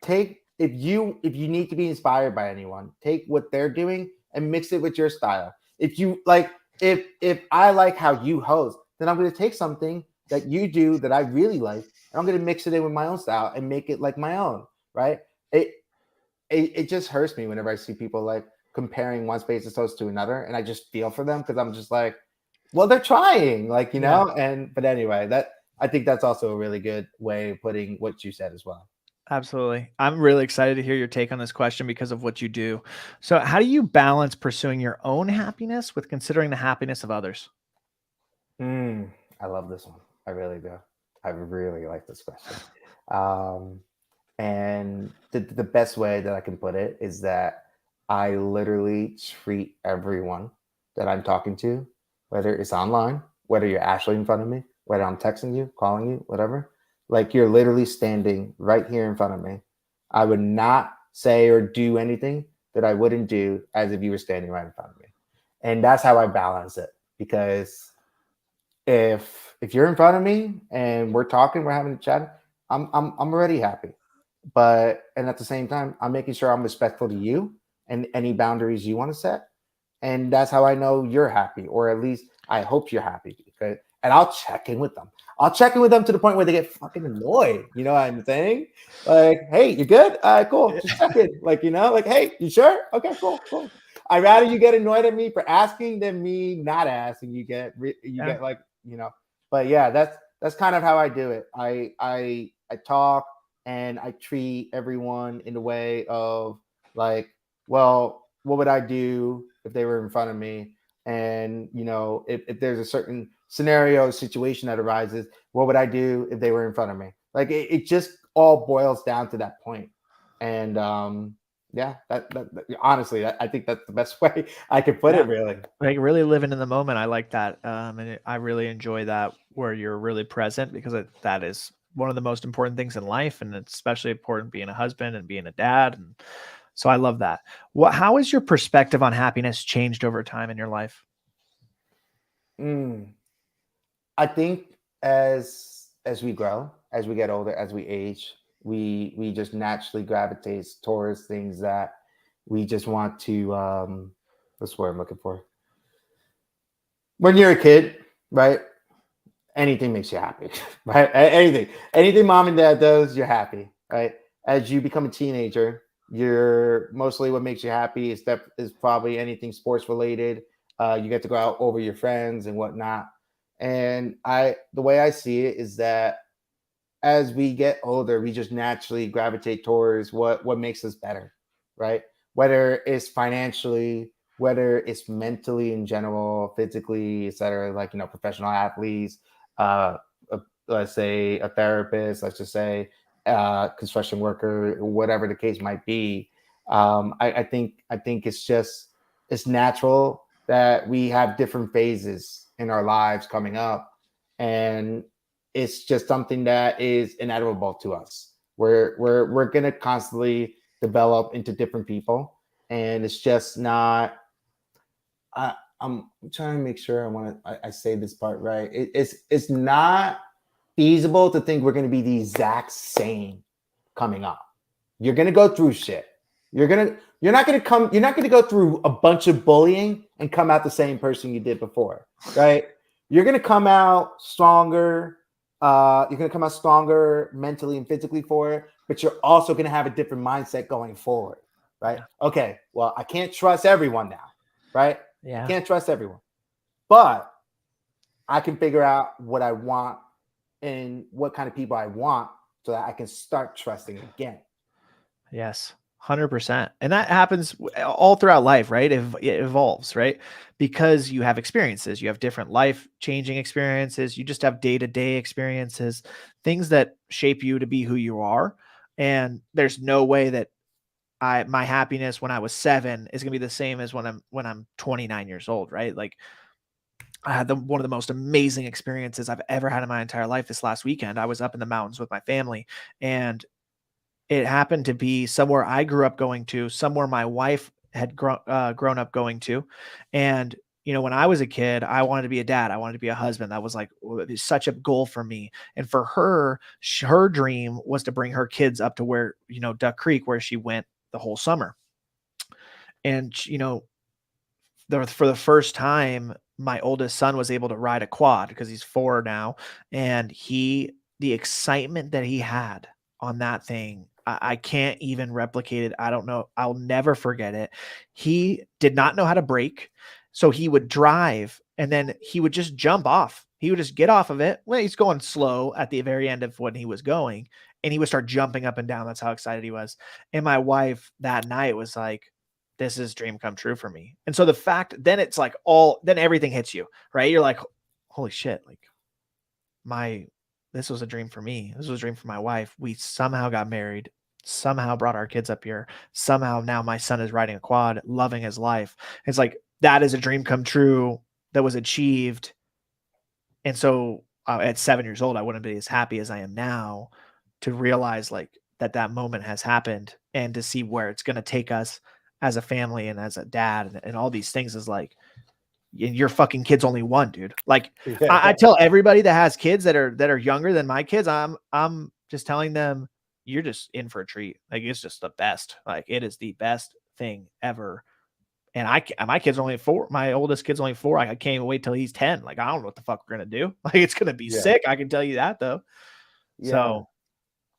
[SPEAKER 1] If you need to be inspired by anyone, take what they're doing and mix it with your style. If you like, if I like how you host, then I'm going to take something that you do that I really like, and I'm going to mix it in with my own style and make it like my own, right? It just hurts me whenever I see people like comparing one space's host to another, and I just feel for them, because I'm just like, well, they're trying, like, you
[SPEAKER 2] Yeah.
[SPEAKER 1] know, but anyway, I think that's also a really good way of putting what you said as well.
[SPEAKER 2] Absolutely. I'm really excited to hear your take on this question because of what you do. So, how do you balance pursuing your own happiness with considering the happiness of others?
[SPEAKER 1] I love this one. I really do. I really like this question. Um, and the best way that I can put it is that I literally treat everyone that I'm talking to, whether it's online, whether you're actually in front of me, whether I'm texting you, calling you, whatever, like you're literally standing right here in front of me. I would not say or do anything that I wouldn't do as if you were standing right in front of me. And that's how I balance it, because if you're in front of me and we're talking, we're having a chat, I'm already happy. But and at the same time, I'm making sure I'm respectful to you and any boundaries you want to set. And that's how I know you're happy, or at least I hope you're happy. Because and I'll check in with them. I'll check in with them to the point where they get fucking annoyed. You know what I'm saying? Like, hey, you good? All right, cool. Just check in. Like, you know, like, hey, you sure? Okay, cool, cool. I'd rather you get annoyed at me for asking than me not asking. You get like, you know. But yeah, that's kind of how I do it. I talk and I treat everyone in the way of like, well, what would I do if they were in front of me? And you know, if there's a certain scenario situation that arises, what would I do if they were in front of me? Like it just all boils down to that point. And yeah, that honestly, I think that's the best way I can put
[SPEAKER 2] Yeah.
[SPEAKER 1] it. Really.
[SPEAKER 2] Like really living in the moment. I like that. I really enjoy that where you're really present because that is one of the most important things in life. And it's especially important being a husband and being a dad. And so I love that. How has your perspective on happiness changed over time in your life?
[SPEAKER 1] Mm. I think as we grow, as we get older, as we age, we just naturally gravitate towards things that we just want to what's the word I'm looking for? When you're a kid, right? Anything makes you happy, right? Anything mom and dad does, you're happy, right? As you become a teenager, you're mostly what makes you happy is probably anything sports related. You get to go out over your friends and whatnot. And the way I see it is that as we get older, we just naturally gravitate towards what makes us better, right? Whether it's financially, whether it's mentally in general, physically, et cetera, like you know, professional athletes, uh, let's say a therapist, let's just say construction worker, whatever the case might be. I think it's natural that we have different phases in our lives coming up, and it's just something that is inevitable to us. We're gonna constantly develop into different people, and it's just not. I'm trying to make sure I say this part right. It's not feasible to think we're gonna be the exact same coming up. You're gonna go through shit. You're not gonna go through a bunch of bullying and come out the same person you did before, right? You're gonna come out stronger. You're gonna come out stronger mentally and physically for it, but you're also gonna have a different mindset going forward, right? Okay, well, I can't trust everyone now, right?
[SPEAKER 2] Yeah.
[SPEAKER 1] Can't trust everyone, but I can figure out what I want and what kind of people I want so that I can start trusting again.
[SPEAKER 2] Yes, 100%. And that happens all throughout life, right? It evolves, right? Because you have experiences, you have different life changing experiences, you just have day-to-day experiences, things that shape you to be who you are. And there's no way that my happiness when I was 7 is gonna be the same as when I'm 29 years old, right? Like I had one of the most amazing experiences I've ever had in my entire life this last weekend. I was up in the mountains with my family, and it happened to be somewhere I grew up going to, somewhere my wife had grown up going to. And, you know, when I was a kid, I wanted to be a dad. I wanted to be a husband. That was like such a goal for me. And for her, her dream was to bring her kids up to where, you know, Duck Creek, where she went the whole summer. And, you know, for the first time, my oldest son was able to ride a quad because he's 4 now. And the excitement that he had on that thing, I can't even replicate it. I don't know. I'll never forget it. He did not know how to brake. So he would drive and then he would just jump off. He would just get off of it. Well, he's going slow at the very end of when he was going, and he would start jumping up and down. That's how excited he was. And my wife that night was like, this is dream come true for me. And so the fact, then it's like then everything hits you, right? You're like, holy shit, like this was a dream for me. This was a dream for my wife. We somehow got married, somehow brought our kids up here. Somehow now my son is riding a quad, loving his life. It's like, that is a dream come true that was achieved. And so at 7 years old, I wouldn't be as happy as I am now to realize like that moment has happened, and to see where it's going to take us as a family and as a dad and all these things is like, your fucking kid's only one, dude. Like I tell everybody that has kids that are younger than my kids, I'm just telling them, you're just in for a treat. Like, it's just the best. Like, it is the best thing ever. And my kid's only 4. My oldest kid's only 4. I can't even wait till he's 10. Like, I don't know what the fuck we're going to do. Like, it's going to be sick. I can tell you that though.
[SPEAKER 1] Yeah.
[SPEAKER 2] So,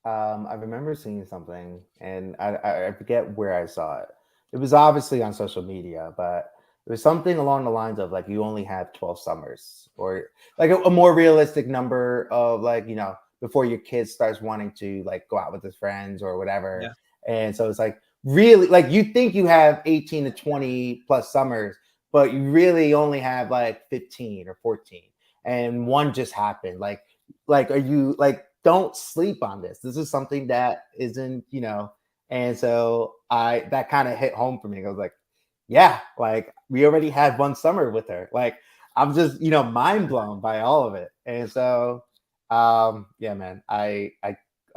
[SPEAKER 1] I remember seeing something, and I forget where I saw it. It was obviously on social media, but it was something along the lines of like, you only have 12 summers, or like a more realistic number of like, you know, before your kid starts wanting to like go out with his friends or whatever.
[SPEAKER 2] Yeah.
[SPEAKER 1] And so it's like, really, like, you think you have 18 to 20 plus summers, but you really only have like 15 or 14, and one just happened. Like, are you like, don't sleep on this. This is something that isn't, you know. And so that kind of hit home for me. I was like, yeah, like, we already had one summer with her. Like, I'm just, you know, mind blown by all of it. And so, yeah, man, I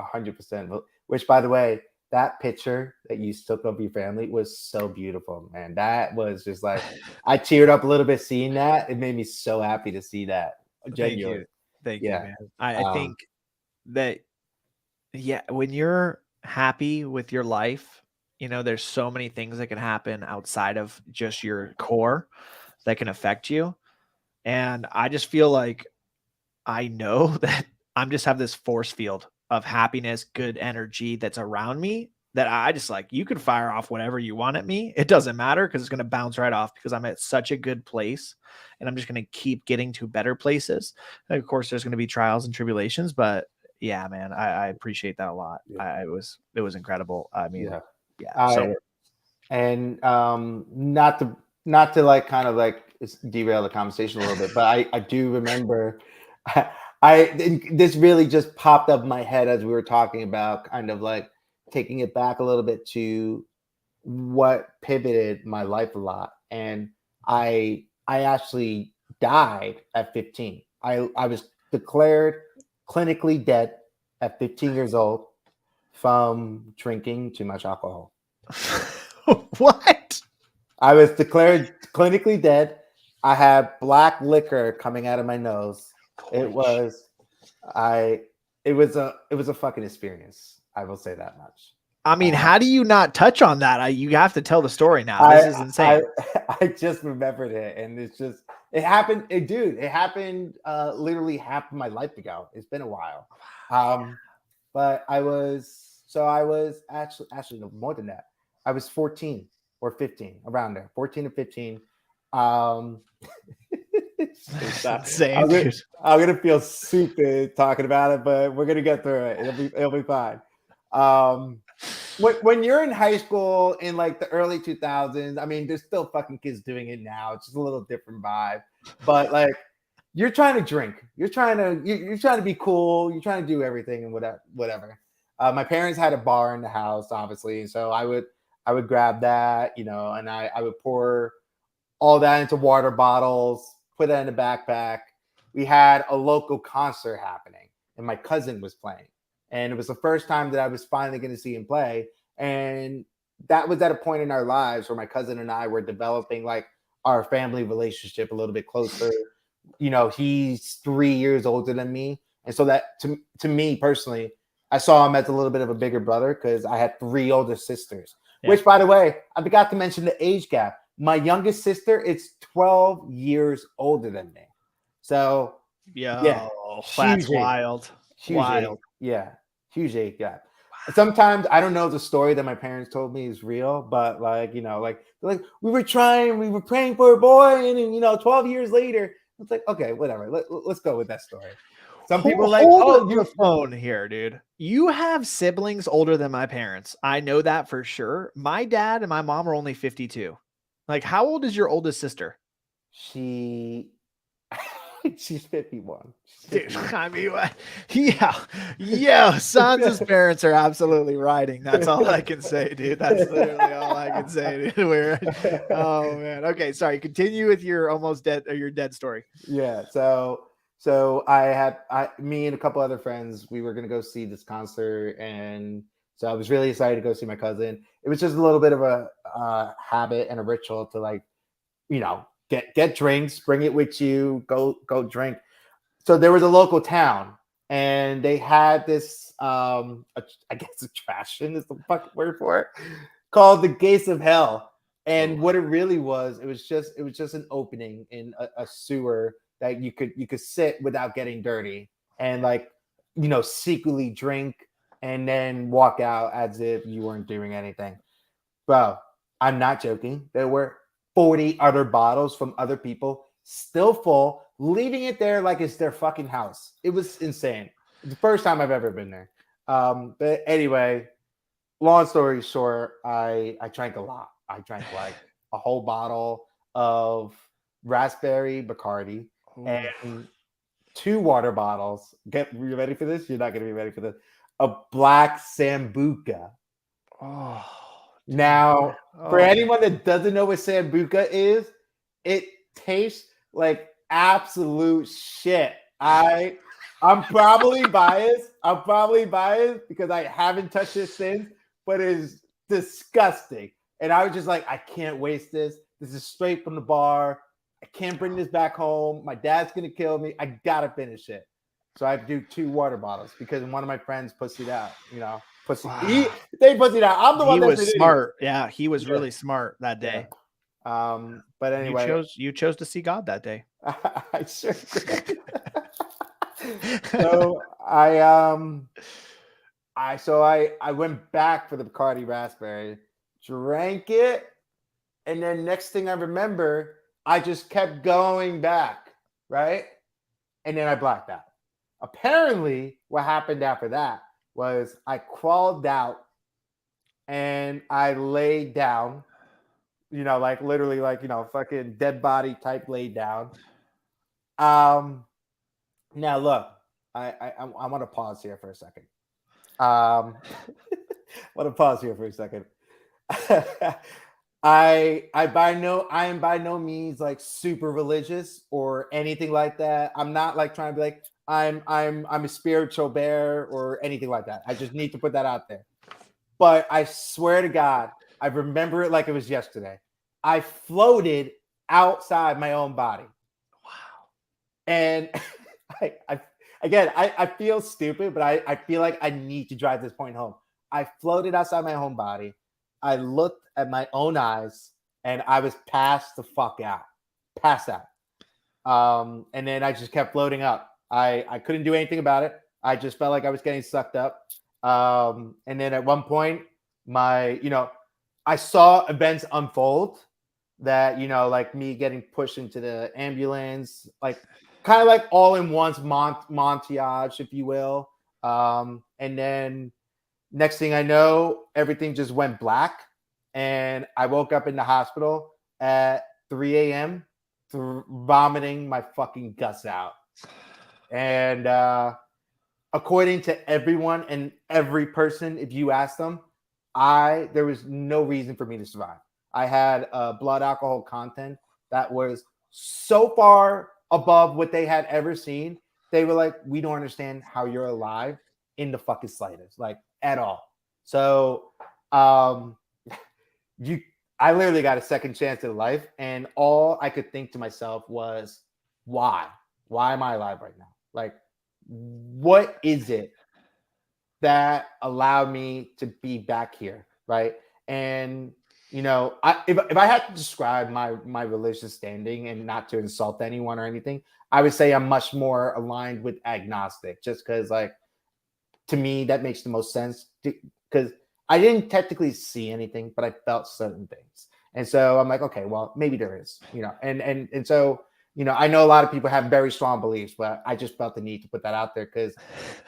[SPEAKER 1] 100%, which, by the way, that picture that you took of your family was so beautiful, man. That was just like, I teared up a little bit seeing that. It made me so happy to see that. Genuinely.
[SPEAKER 2] Thank you, man. I think that, yeah, when you're happy with your life, you know, there's so many things that can happen outside of just your core that can affect you. And I just feel like I know that I'm just have this force field of happiness, good energy that's around me, that I just like, you can fire off whatever you want at me. It doesn't matter, because it's going to bounce right off, because I'm at such a good place, and I'm just going to keep getting to better places. And of course, there's going to be trials and tribulations, but yeah, man, I appreciate that a lot.
[SPEAKER 1] Yeah.
[SPEAKER 2] It was incredible. I mean,
[SPEAKER 1] So, and not to like kind of like derail the conversation a little bit, but I do remember this really just popped up in my head as we were talking about kind of like taking it back a little bit to what pivoted my life a lot. And I actually died at 15. I was declared clinically dead at 15 years old from drinking too much alcohol.
[SPEAKER 2] What?
[SPEAKER 1] I was declared clinically dead. I had black liquor coming out of my nose. It was a fucking experience. I will say that much.
[SPEAKER 2] I mean, how do you not touch on that? You have to tell the story now. This is insane.
[SPEAKER 1] I just remembered it, and it happened. It happened literally half of my life ago. It's been a while. But I was actually no, more than that. I was 14 or 15, around there, 14 or 15. I'm gonna feel stupid talking about it, but we're gonna get through it. It'll be fine. When you're in high school in like the early 2000s, I mean, there's still fucking kids doing it now. It's just a little different vibe, but like, you're trying to drink, you're trying to be cool, you're trying to do everything and whatever. My parents had a bar in the house, obviously, so I would grab that, you know, and I would pour all that into water bottles, put that in a backpack. We had a local concert happening, and my cousin was playing. And it was the first time that I was finally going to see him play. And that was at a point in our lives where my cousin and I were developing like our family relationship a little bit closer. You know, he's 3 years older than me. And so that to me personally, I saw him as a little bit of a bigger brother, because I had 3 older sisters, which, by the way, I forgot to mention the age gap. My youngest sister is 12 years older than me. So
[SPEAKER 2] yeah, that's wild.
[SPEAKER 1] Huge age gap. sometimes I don't know if the story that my parents told me is real, but like, like they're like we were praying for a boy, and then 12 years later, it's like, okay, whatever. Let's go with that story. Some people are like,
[SPEAKER 2] hold
[SPEAKER 1] oh,
[SPEAKER 2] the phone here, dude. You have siblings older than my parents. I know that for sure. My dad and my mom are only 52. Like, how old is your oldest sister?
[SPEAKER 1] she's 51.
[SPEAKER 2] Dude, I mean, yeah, Sansa's parents are absolutely riding. That's all I can say, dude. That's literally all I can say, dude. Oh man. Okay, sorry. Continue with your almost dead or your dead story.
[SPEAKER 1] Yeah. So me and a couple other friends, we were gonna go see this concert, and so I was really excited to go see my cousin. It was just a little bit of a habit and a ritual to like, get drinks, bring it with you, go drink. So there was a local town, and they had this I guess attraction is the fucking word for it, called the Gates of Hell. And what it really was, it was just an opening in a sewer that you could sit without getting dirty, and like, secretly drink and then walk out as if you weren't doing anything. Bro, I'm not joking. There were 40 other bottles from other people still full, leaving it there like it's their fucking house. It was insane. The first time I've ever been there. But anyway, long story short, I drank a lot. I drank like a whole bottle of raspberry Bacardi and 2 water bottles. Get you ready for this? You're not gonna be ready for this. A black Sambuca.
[SPEAKER 2] Oh,
[SPEAKER 1] Now, for anyone that doesn't know what Sambuca is, it tastes like absolute shit. I'm probably biased. I'm probably biased because I haven't touched it since, but it is disgusting. And I was just like, I can't waste this. This is straight from the bar. I can't bring this back home. My dad's gonna kill me. I gotta finish it. So I have to do 2 water bottles because one of my friends pussied out. They pussied out. I'm the one that
[SPEAKER 2] was smart. Yeah, he was really smart that day.
[SPEAKER 1] Yeah. But anyway,
[SPEAKER 2] you chose to see God that day.
[SPEAKER 1] I sure did. So I went back for the Bacardi raspberry, drank it, and then next thing I remember, I just kept going back, right? And then I blacked out. Apparently, what happened after that was I crawled out and I laid down, like literally like, fucking dead body type laid down. Now look, I want to pause here for a second. I am by no means like super religious or anything like that. I'm not like trying to be like I'm a spiritual bear or anything like that. I just need to put that out there. But I swear to God, I remember it like it was yesterday. I floated outside my own body.
[SPEAKER 2] Wow.
[SPEAKER 1] And I feel stupid, but I feel like I need to drive this point home. I floated outside my own body. I looked at my own eyes, and I was passed out. And then I just kept floating up. I couldn't do anything about it. I just felt like I was getting sucked up. And then at one point, I saw events unfold that, like me getting pushed into the ambulance, like kind of like all in one's montage, if you will. And then next thing I know, everything just went black. And I woke up in the hospital at 3 a.m. Vomiting my fucking guts out. And according to everyone and every person, if you ask them, there was no reason for me to survive. I had blood alcohol content that was so far above what they had ever seen. They were like, we don't understand how you're alive in the fucking slightest, like at all. So I literally got a second chance at life, and all I could think to myself was, why? Why am I alive right now? Like, what is it that allowed me to be back here, right? And if I had to describe my religious standing, and not to insult anyone or anything, I would say I'm much more aligned with agnostic, just because like to me, that makes the most sense because I didn't technically see anything, but I felt certain things. And so I'm like, okay, well, maybe there is, and so, I know a lot of people have very strong beliefs, but I just felt the need to put that out there because,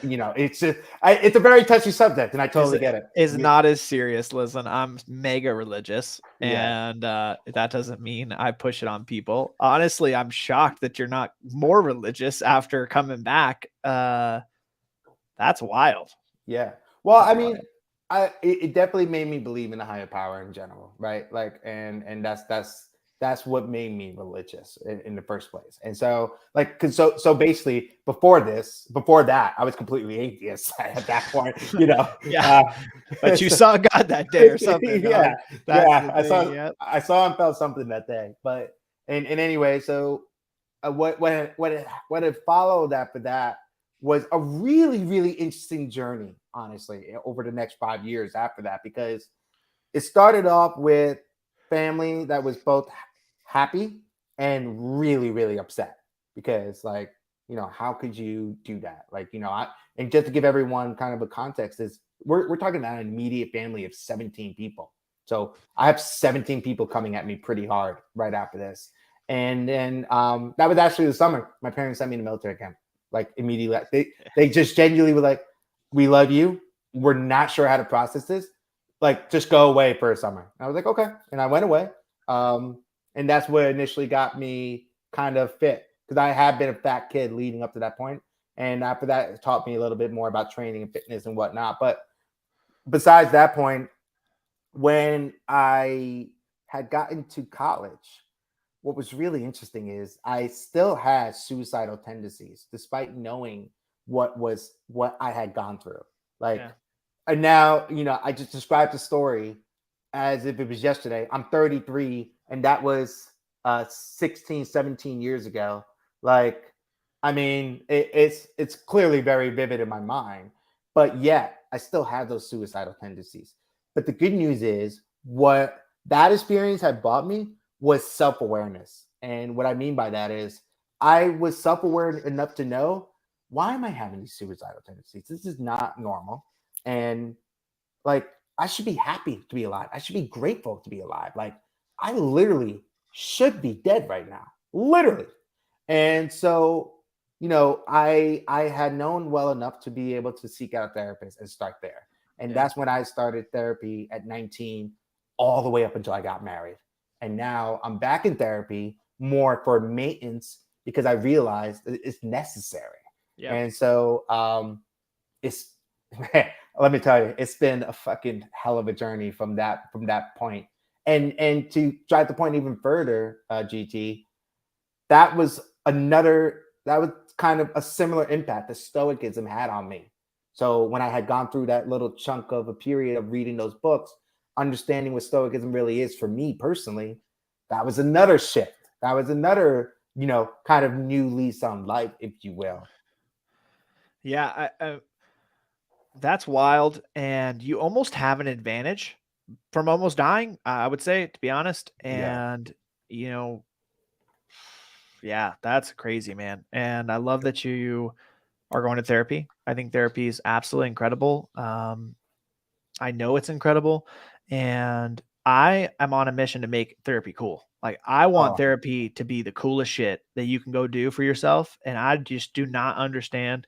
[SPEAKER 1] it's a very touchy subject, and I totally get it.
[SPEAKER 2] It's not as serious. Listen, I'm mega religious,
[SPEAKER 1] Yeah.
[SPEAKER 2] and that doesn't mean I push it on people. Honestly, I'm shocked that you're not more religious after coming back. That's wild.
[SPEAKER 1] Yeah. Well,
[SPEAKER 2] That's
[SPEAKER 1] I mean,
[SPEAKER 2] wild.
[SPEAKER 1] it definitely made me believe in a higher power in general, right? Like, and that's what made me religious in the first place. And so, like, so basically, before that, I was completely atheist at that point,
[SPEAKER 2] Yeah. But you saw God that day or something.
[SPEAKER 1] Yeah,
[SPEAKER 2] That's
[SPEAKER 1] yeah.
[SPEAKER 2] the
[SPEAKER 1] I
[SPEAKER 2] thing,
[SPEAKER 1] saw,
[SPEAKER 2] yep.
[SPEAKER 1] I saw and felt something that day. But and anyway, so what had followed after that was a really, really interesting journey, honestly, over the next 5 years after that, because it started off with family that was both happy and really, really upset because, like, how could you do that? Like, and just to give everyone kind of a context, is we're talking about an immediate family of 17 people. So I have 17 people coming at me pretty hard right after this. And then that was actually the summer. My parents sent me to military camp. Like immediately, they just genuinely were like, "We love you. We're not sure how to process this. Like, just go away for a summer." And I was like, "Okay," and I went away. And that's what initially got me kind of fit because I had been a fat kid leading up to that point. And after that, it taught me a little bit more about training and fitness and whatnot. But besides that point, when I had gotten to college, what was really interesting is I still had suicidal tendencies despite knowing what I had gone through. Like,
[SPEAKER 2] Yeah.
[SPEAKER 1] and now, I just described the story as if it was yesterday. I'm 33 and that was 16, 17 years ago. Like, I mean, it's clearly very vivid in my mind, but yet I still have those suicidal tendencies. But the good news is what that experience had brought me was self-awareness. And what I mean by that is I was self-aware enough to know, why am I having these suicidal tendencies? This is not normal. And like, I should be happy to be alive. I should be grateful to be alive. Like, I literally should be dead right now. Literally. And so, I had known well enough to be able to seek out a therapist and start there. And
[SPEAKER 2] Yeah.
[SPEAKER 1] that's when I started therapy at 19, all the way up until I got married. And now I'm back in therapy more for maintenance because I realized it's necessary.
[SPEAKER 2] Yeah.
[SPEAKER 1] And so it's let me tell you, it's been a fucking hell of a journey from that point. And to drive the point even further, GT, that was kind of a similar impact that Stoicism had on me. So when I had gone through that little chunk of a period of reading those books, understanding what Stoicism really is for me personally, that was another shift. That was another, kind of new lease on life, if you will.
[SPEAKER 2] Yeah. That's wild. And you almost have an advantage from almost dying, I would say, to be honest. And, yeah, that's crazy, man. And I love that you are going to therapy. I think therapy is absolutely incredible. I know it's incredible. And I am on a mission to make therapy cool. Like, I want therapy to be the coolest shit that you can go do for yourself. And I just do not understand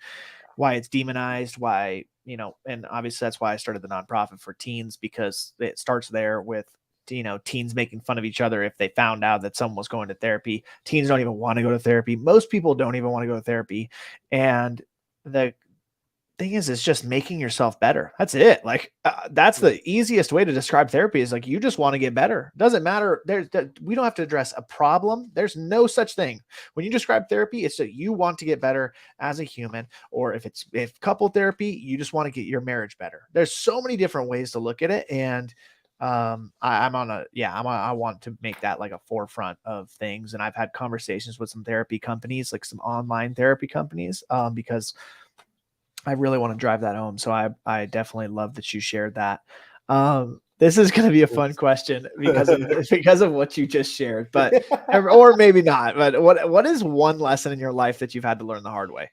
[SPEAKER 2] why it's demonized, why, and obviously that's why I started the nonprofit for teens, because it starts there with, teens making fun of each other if they found out that someone was going to therapy. Teens don't even want to go to therapy. Most people don't even want to go to therapy. And the thing is, it's just making yourself better. That's it. Like, that's the easiest way to describe therapy, is like, you just want to get better. Doesn't matter. We don't have to address a problem. There's no such thing. When you describe therapy, it's that you want to get better as a human, or if couple therapy, you just want to get your marriage better. There's so many different ways to look at it. And I want to make that like a forefront of things. And I've had conversations with some therapy companies, like some online therapy companies, because I really want to drive that home. So I definitely love that you shared that. This is going to be a fun question because of what you just shared, but or maybe not. But what is one lesson in your life that you've had to learn the hard way?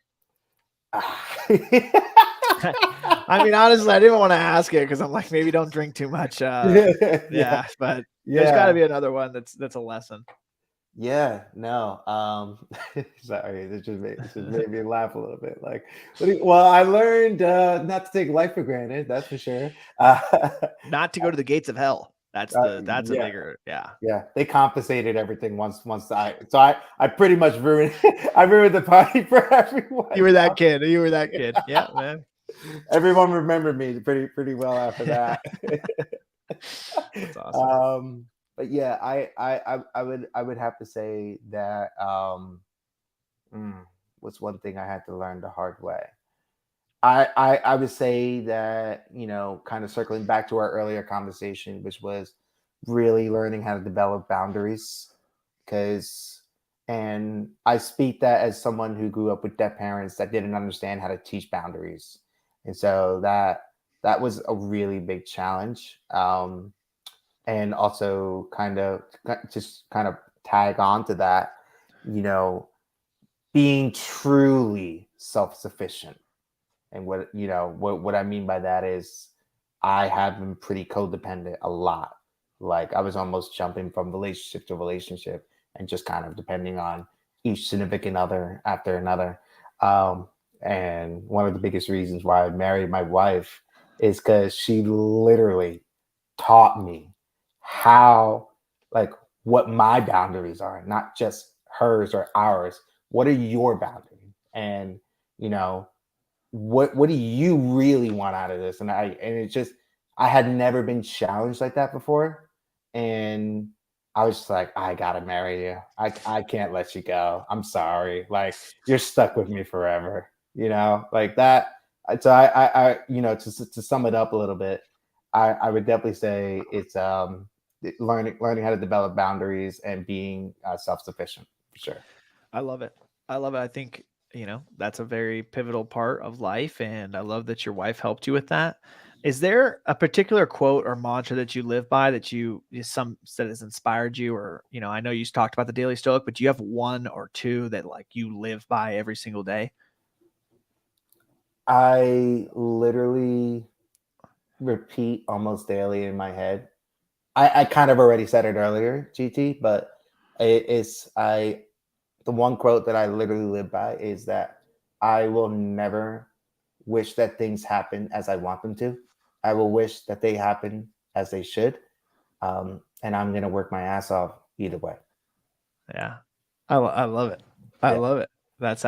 [SPEAKER 2] I mean, honestly, I didn't want to ask it because I'm like, maybe don't drink too much. Yeah, but there's got to be another one that's a lesson.
[SPEAKER 1] Yeah, no. Sorry, it just made me laugh a little bit. Like, well, I learned not to take life for granted. That's for sure.
[SPEAKER 2] Not to go to the gates of hell. That's a
[SPEAKER 1] Yeah.
[SPEAKER 2] bigger, yeah.
[SPEAKER 1] Yeah, they compensated everything once I pretty much ruined I ruined the party for everyone.
[SPEAKER 2] You were that kid. You were that kid. Yeah, man.
[SPEAKER 1] Everyone remembered me pretty well after that.
[SPEAKER 2] That's awesome.
[SPEAKER 1] But yeah, I would have to say that what's one thing I had to learn the hard way. I would say that, kind of circling back to our earlier conversation, which was really learning how to develop boundaries. And I speak that as someone who grew up with deaf parents that didn't understand how to teach boundaries. And so that was a really big challenge. And also kind of tag on to that, being truly self-sufficient. And what I mean by that is I have been pretty codependent a lot. Like I was almost jumping from relationship to relationship and just kind of depending on each significant other after another. And one of the biggest reasons why I married my wife is because she literally taught me how, like, what my boundaries are, not just hers or ours. What are your boundaries? And, what do you really want out of this? And it's just, I had never been challenged like that before. And I was just like, I gotta marry you. I can't let you go. I'm sorry. Like, you're stuck with me forever, like that. So I to sum it up a little bit, I would definitely say it's learning how to develop boundaries and being self-sufficient for sure.
[SPEAKER 2] I love it. I think, that's a very pivotal part of life. And I love that your wife helped you with that. Is there a particular quote or mantra that you live by that that has inspired you? Or, I know you talked about the Daily Stoic, but do you have one or two that like you live by every single day?
[SPEAKER 1] I literally repeat almost daily in my head. I kind of already said it earlier, GT, but the one quote that I literally live by is that I will never wish that things happen as I want them to. I will wish that they happen as they should. And I'm going to work my ass off either way.
[SPEAKER 2] Yeah. I love it. I love it. That's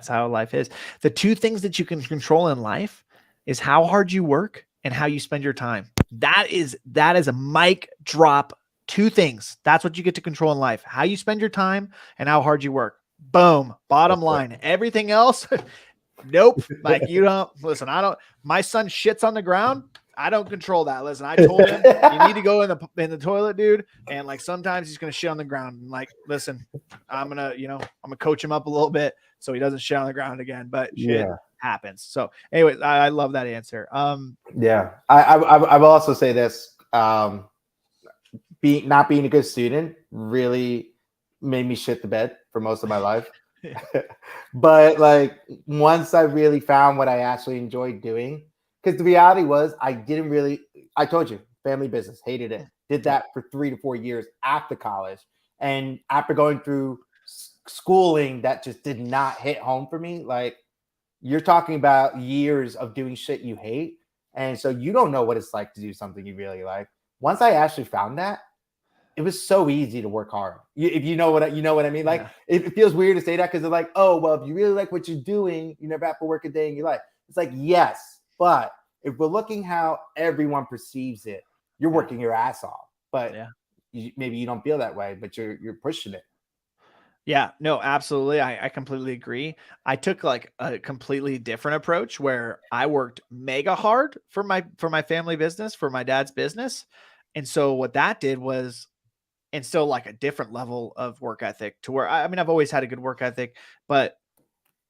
[SPEAKER 2] how life is. The two things that you can control in life is how hard you work and how you spend your time. That is a mic drop. Two things. That's what you get to control in life. How you spend your time and how hard you work. Boom. Bottom line. Everything else, nope. Like you don't listen. My son shits on the ground. I don't control that. Listen, I told him you need to go in the toilet, dude. And like sometimes he's gonna shit on the ground. And like, listen, I'm gonna coach him up a little bit so he doesn't shit on the ground again. But shit happens. So anyway, I love that answer.
[SPEAKER 1] Yeah. I will also say this. Not being a good student really made me shit the bed for most of my life. But like once I really found what I actually enjoyed doing, because the reality was I told you, family business, hated it. Did that for 3 to 4 years after college. And after going through schooling that just did not hit home for me, like you're talking about years of doing shit you hate. And so you don't know what it's like to do something you really like. Once I actually found that, it was so easy to work hard. If you know what I mean? Like it feels weird to say that because they're like, oh, well, if you really like what you're doing, you never have to work a day in your life. It's like, yes, but if we're looking how everyone perceives it, you're working your ass off. But maybe you don't feel that way, but you're pushing it.
[SPEAKER 2] Yeah, no, absolutely. I completely agree. I took like a completely different approach where I worked mega hard for my family business, for my dad's business. And so what that did was instill like a different level of work ethic to where, I mean, I've always had a good work ethic, but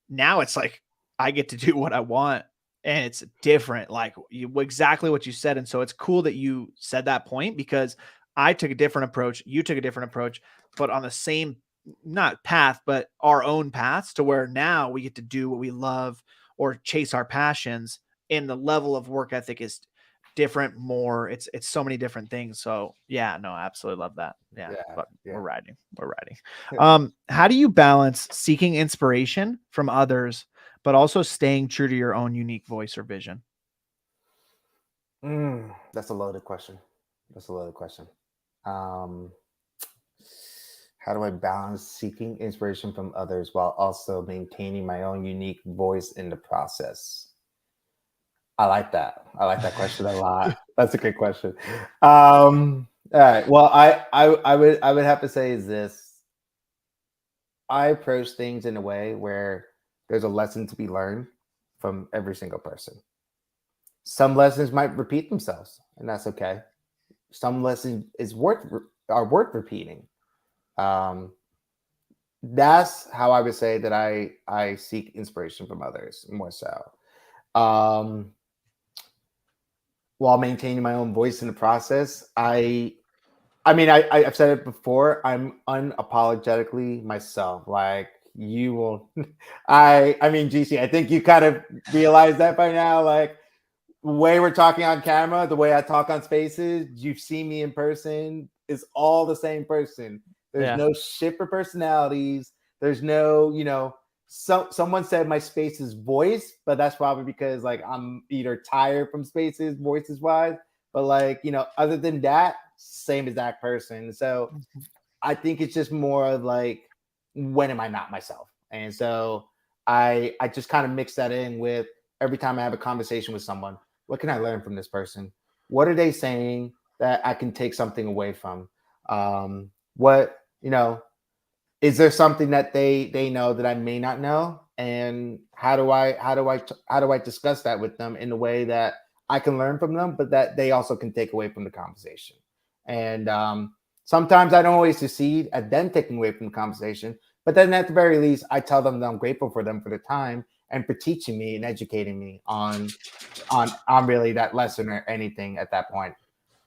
[SPEAKER 2] now it's like, I get to do what I want and it's different, like exactly what you said. And so it's cool that you said that point because I took a different approach. You took a different approach, but on the same, not path, but our own paths to where now we get to do what we love or chase our passions and the level of work ethic is different. More, it's so many different things. So yeah, no, I absolutely love that. Yeah, but we're riding. How do you balance seeking inspiration from others, but also staying true to your own unique voice or vision?
[SPEAKER 1] That's a loaded question. Um, how do I balance seeking inspiration from others while also maintaining my own unique voice in the process? I like that. I like that question a lot. That's a good question. All right. Well, I would have to say is this. I approach things in a way where there's a lesson to be learned from every single person. Some lessons might repeat themselves, and that's okay. Some lessons are worth repeating. Um, that's how I would say that I seek inspiration from others more so. Um, while maintaining my own voice in the process, I've said it before. I'm unapologetically myself. Like you will, GC. I think you kind of realize that by now. Like the way we're talking on camera, the way I talk on Spaces, you've seen me in person, is all the same person. There's no shifter personalities. There's no, someone said my Spaces voice, but that's probably because like I'm either tired from Spaces voices wise. But like, other than that, same exact person. So I think it's just more of like, when am I not myself? And so I just kind of mix that in with every time I have a conversation with someone. What can I learn from this person? What are they saying that I can take something away from? What, is there something that they know that I may not know? And how do I discuss that with them in a way that I can learn from them, but that they also can take away from the conversation? And sometimes I don't always succeed at them taking away from the conversation, but then at the very least, I tell them that I'm grateful for them for the time and for teaching me and educating me on really that lesson or anything at that point.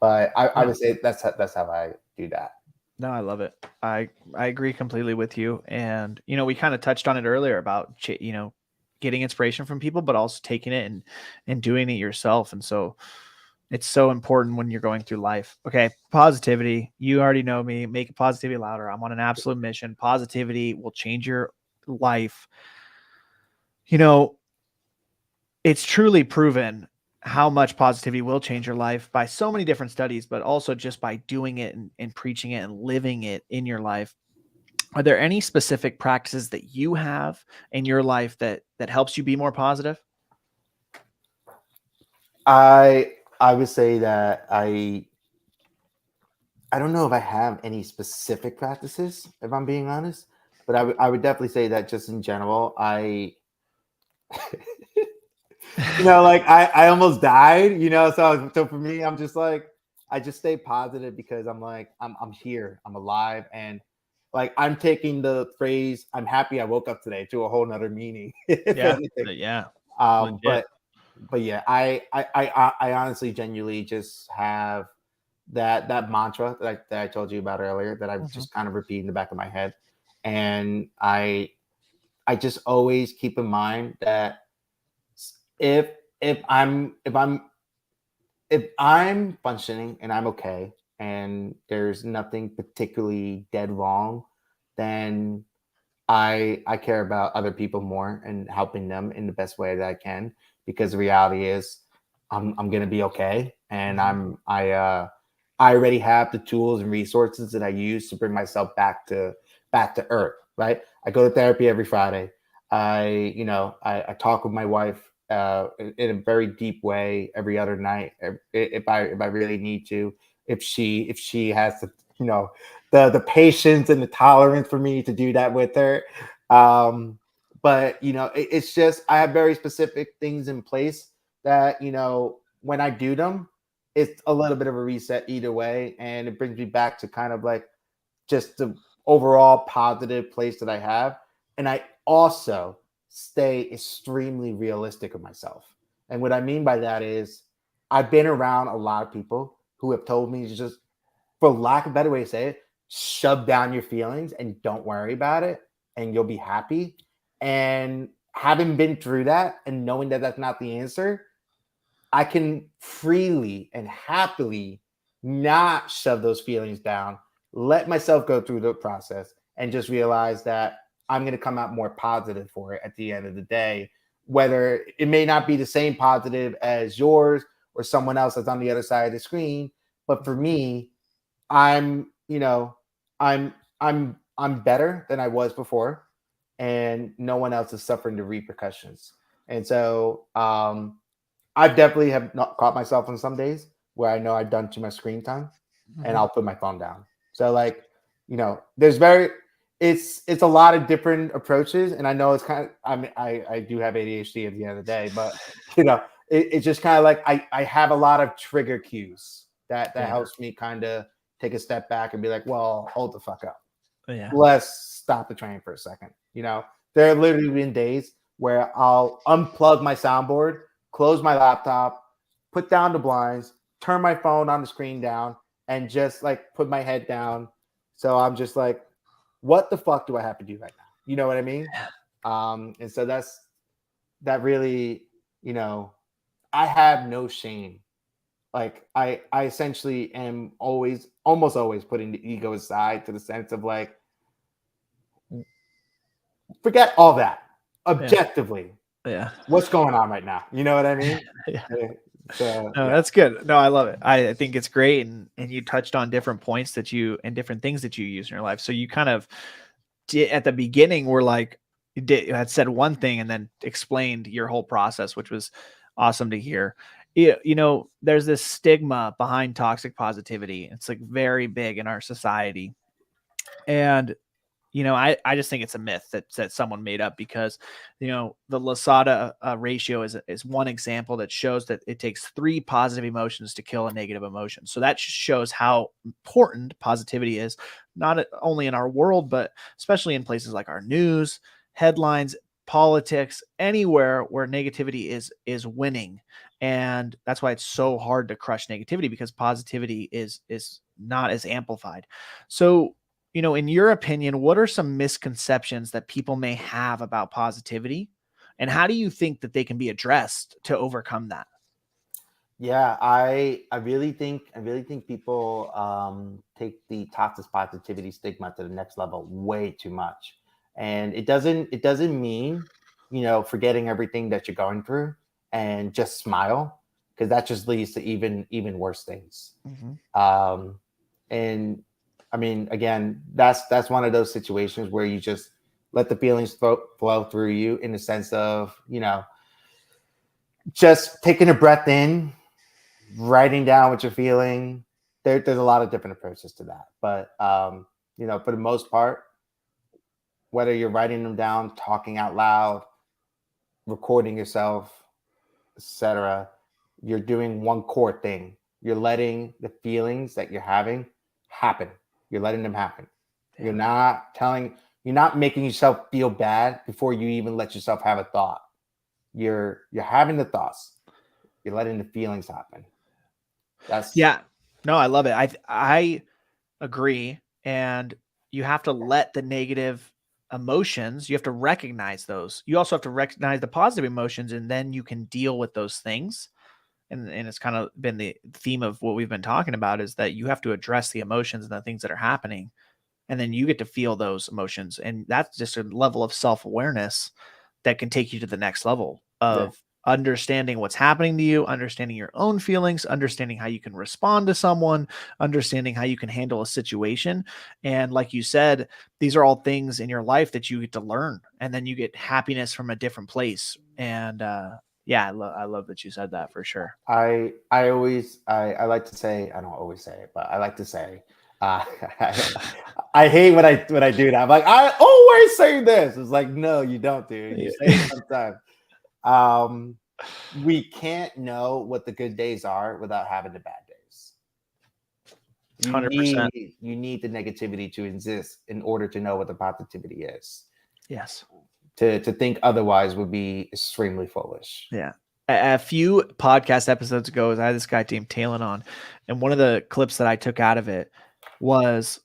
[SPEAKER 1] But I would say that's how I do that.
[SPEAKER 2] No, I love it. I agree completely with you. And, we kind of touched on it earlier about, getting inspiration from people, but also taking it and doing it yourself. And so it's so important when you're going through life. Okay. Positivity. You already know me. Make positivity louder. I'm on an absolute mission. Positivity will change your life. It's truly proven how much positivity will change your life by so many different studies, but also just by doing it and preaching it and living it in your life. Are there any specific practices that you have in your life that helps you be more positive?
[SPEAKER 1] I would say that I don't know if I have any specific practices, if I'm being honest, but I would definitely say that just in general, like I almost died, so for me, I'm just like, I just stay positive because I'm like, I'm here, I'm alive. And like, I'm taking the phrase, I'm happy I woke up today, to a whole nother meaning.
[SPEAKER 2] Yeah.
[SPEAKER 1] But yeah, I honestly genuinely just have that mantra that I told you about earlier that I just kind of repeat in the back of my head. And I just always keep in mind that if I'm functioning and I'm okay and there's nothing particularly dead wrong, then I care about other people more and helping them in the best way that I can, because the reality is I'm gonna be okay. And I already have the tools and resources that I use to bring myself back to earth, right? I go to therapy every Friday. I talk with my wife in a very deep way every other night if I really need to. If she has the patience and the tolerance for me to do that with her. But it's just, I have very specific things in place that when I do them, it's a little bit of a reset either way, and it brings me back to kind of like just the overall positive place that I have. And I also stay extremely realistic with myself. And what I mean by that is I've been around a lot of people who have told me to just, for lack of a better way to say it, shove down your feelings and don't worry about it and you'll be happy. And having been through that and knowing that that's not the answer, I can freely and happily not shove those feelings down, let myself go through the process, and just realize that I'm going to come out more positive for it at the end of the day. Whether it may not be the same positive as yours or someone else that's on the other side of the screen, but for me, I'm better than I was before, and no one else is suffering the repercussions. And so I definitely have not caught myself on some days where I know I've done too much screen time, and I'll put my phone down. So like, it's a lot of different approaches, and I know it's kind of, I do have ADHD at the end of the day, but it's just kind of like I have a lot of trigger cues that helps me kind of take a step back and be like, well, hold the fuck up.
[SPEAKER 2] Yeah.
[SPEAKER 1] Let's stop the train for a second. There have literally been days where I'll unplug my soundboard, close my laptop, put down the blinds, turn my phone on the screen down, and just like put my head down. So I'm just like, what the fuck do I have to do right now? You know what I mean? And so that really, I have no shame. Like I essentially am almost always putting the ego aside, to the sense of like, forget all that objectively.
[SPEAKER 2] Yeah.
[SPEAKER 1] What's going on right now? You know what I mean?
[SPEAKER 2] Yeah.
[SPEAKER 1] So,
[SPEAKER 2] No, that's good. No, I love it. I think it's great. And you touched on different points and different things that you use in your life. So you kind of did, at the beginning, were like, you had said one thing and then explained your whole process, which was awesome to hear. There's this stigma behind toxic positivity. It's like very big in our society. And I just think it's a myth that someone made up, because, the Lasada ratio is one example that shows that it takes 3 positive emotions to kill a negative emotion. So that shows how important positivity is, not only in our world, but especially in places like our news, headlines, politics, anywhere where negativity is winning. And that's why it's so hard to crush negativity, because positivity is not as amplified. So, in your opinion, what are some misconceptions that people may have about positivity, and how do you think that they can be addressed to overcome that?
[SPEAKER 1] Yeah, I really think people take the toxic positivity stigma to the next level way too much. And it doesn't mean, forgetting everything that you're going through and just smile, because that just leads to even worse things. And I mean, again, that's one of those situations where you just let the feelings flow through you, in the sense of, just taking a breath in, writing down what you're feeling. There's a lot of different approaches to that. But, for the most part, whether you're writing them down, talking out loud, recording yourself, etc., you're doing one core thing. You're letting the feelings that you're having happen. You're letting them happen. Yeah. You're not making yourself feel bad before you even let yourself have a thought. You're having the thoughts. You're letting the feelings happen.
[SPEAKER 2] No, I love it. I agree. And you have to let the negative emotions, you have to recognize those. You also have to recognize the positive emotions, and then you can deal with those things. And it's kind of been the theme of what we've been talking about, is that you have to address the emotions and the things that are happening, and then you get to feel those emotions. And that's just a level of self-awareness that can take you to the next level of understanding what's happening to you, understanding your own feelings, understanding how you can respond to someone, understanding how you can handle a situation. And like you said, these are all things in your life that you get to learn, and then you get happiness from a different place. And, I love that you said that, for sure.
[SPEAKER 1] I like to say, I don't always say it, but I like to say, I hate when I do that. I'm like, I always say this. It's like, no, you don't, dude. You say it sometimes. We can't know what the good days are without having the bad days.
[SPEAKER 2] 100%.
[SPEAKER 1] You need the negativity to exist in order to know what the positivity is.
[SPEAKER 2] Yes.
[SPEAKER 1] To think otherwise would be extremely foolish.
[SPEAKER 2] Yeah. A few podcast episodes ago, I had this guy named Talon on, and one of the clips that I took out of it was,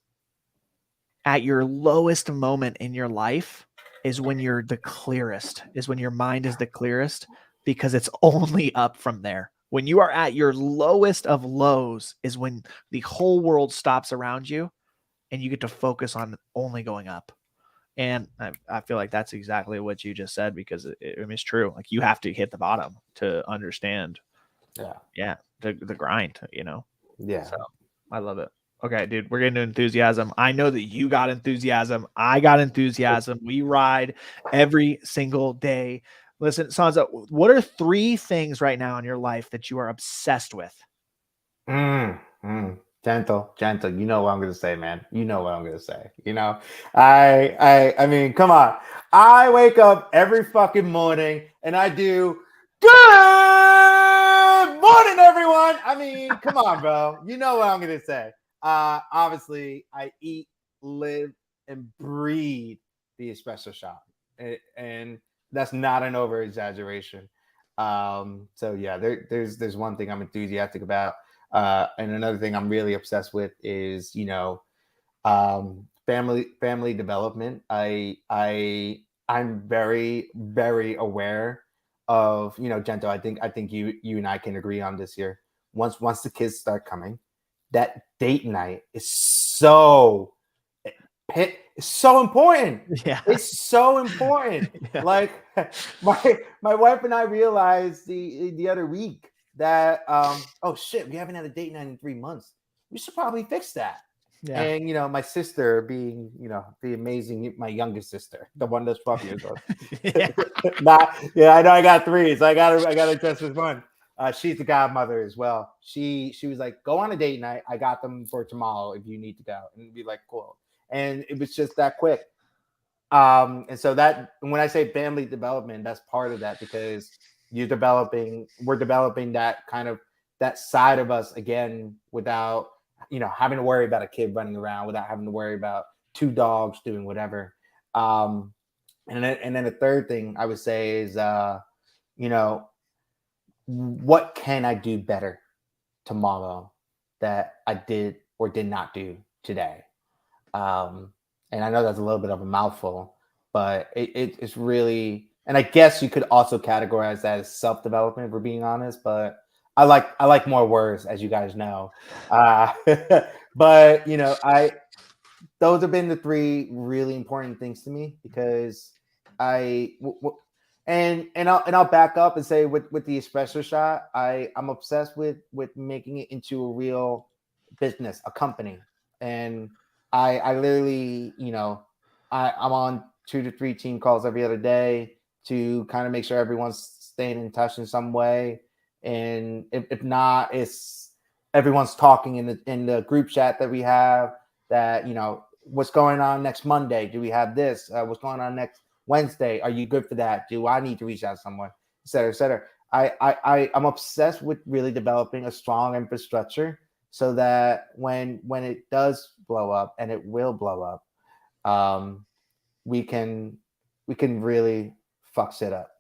[SPEAKER 2] at your lowest moment in your life is when you're the clearest, is when your mind is the clearest, because it's only up from there. When you are at your lowest of lows is when the whole world stops around you and you get to focus on only going up. And I feel like that's exactly what you just said, because it's true. Like, you have to hit the bottom to understand. Yeah. The grind,
[SPEAKER 1] Yeah.
[SPEAKER 2] So I love it. Okay, dude, we're getting to enthusiasm. I know that you got enthusiasm. I got enthusiasm. We ride every single day. Listen, Sansa, what are 3 things right now in your life that you are obsessed with?
[SPEAKER 1] Gentle. You know what I'm gonna say, man. You know what I'm gonna say. I mean, come on. I wake up every fucking morning and I do good morning, everyone. I mean, come on, bro. You know what I'm gonna say. Obviously, I eat, live, and breathe the espresso shot, and that's not an over exaggeration. So yeah, there's one thing I'm enthusiastic about. And another thing I'm really obsessed with is, family development. I'm very, very aware of, Gento. I think you and I can agree on this here. Once the kids start coming, that date night is so important.
[SPEAKER 2] Yeah.
[SPEAKER 1] It's so important.
[SPEAKER 2] Yeah.
[SPEAKER 1] Like my wife and I realized the other week that oh shit, we haven't had a date night in 3 months. We should probably fix that.
[SPEAKER 2] Yeah.
[SPEAKER 1] And my sister, being the amazing, my youngest sister, the one that's 12 years old.
[SPEAKER 2] Yeah.
[SPEAKER 1] I know I got 3, so I gotta address this one. She's the godmother as well. She was like, go on a date night. I got them for tomorrow if you need to go. And be like, cool. And it was just that quick. And so that, when I say family development, that's part of that, because we're developing that kind of, that side of us again, without having to worry about a kid running around, without having to worry about 2 dogs doing whatever. And then the third thing I would say is what can I do better tomorrow that I did or did not do today? And I know that's a little bit of a mouthful, but it's really, and I guess you could also categorize that as self-development, if we're being honest, but I like more words, as you guys know. But those have been the 3 really important things to me, because and I'll back up and say, with the espresso shot, I'm obsessed with making it into a real business, a company. And I literally, I'm on 2 to 3 team calls every other day to kind of make sure everyone's staying in touch in some way. And if not, it's everyone's talking in the group chat that we have, that, what's going on next Monday? Do we have this? What's going on next Wednesday? Are you good for that? Do I need to reach out to someone, et cetera, et cetera? I'm obsessed with really developing a strong infrastructure, so that when it does blow up, and it will blow up, we can really fuck shit up.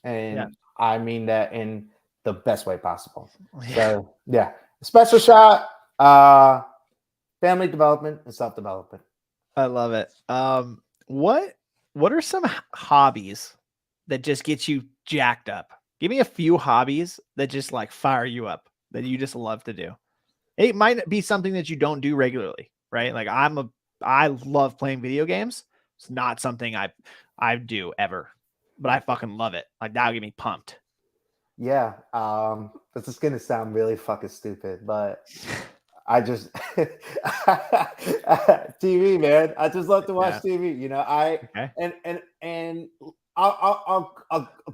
[SPEAKER 1] And I mean that in the best way possible. So yeah, special shot, family development, and self-development.
[SPEAKER 2] I love it. What are some hobbies that just get you jacked up? Give me a few hobbies that just like fire you up, that you just love to do. It might be something that you don't do regularly, right? Like, I love playing video games. It's not something I do ever, but I fucking love it. Like, that'll get me pumped.
[SPEAKER 1] Yeah. This is gonna sound really fucking stupid, but I just TV, man. I just love to watch TV. And I'll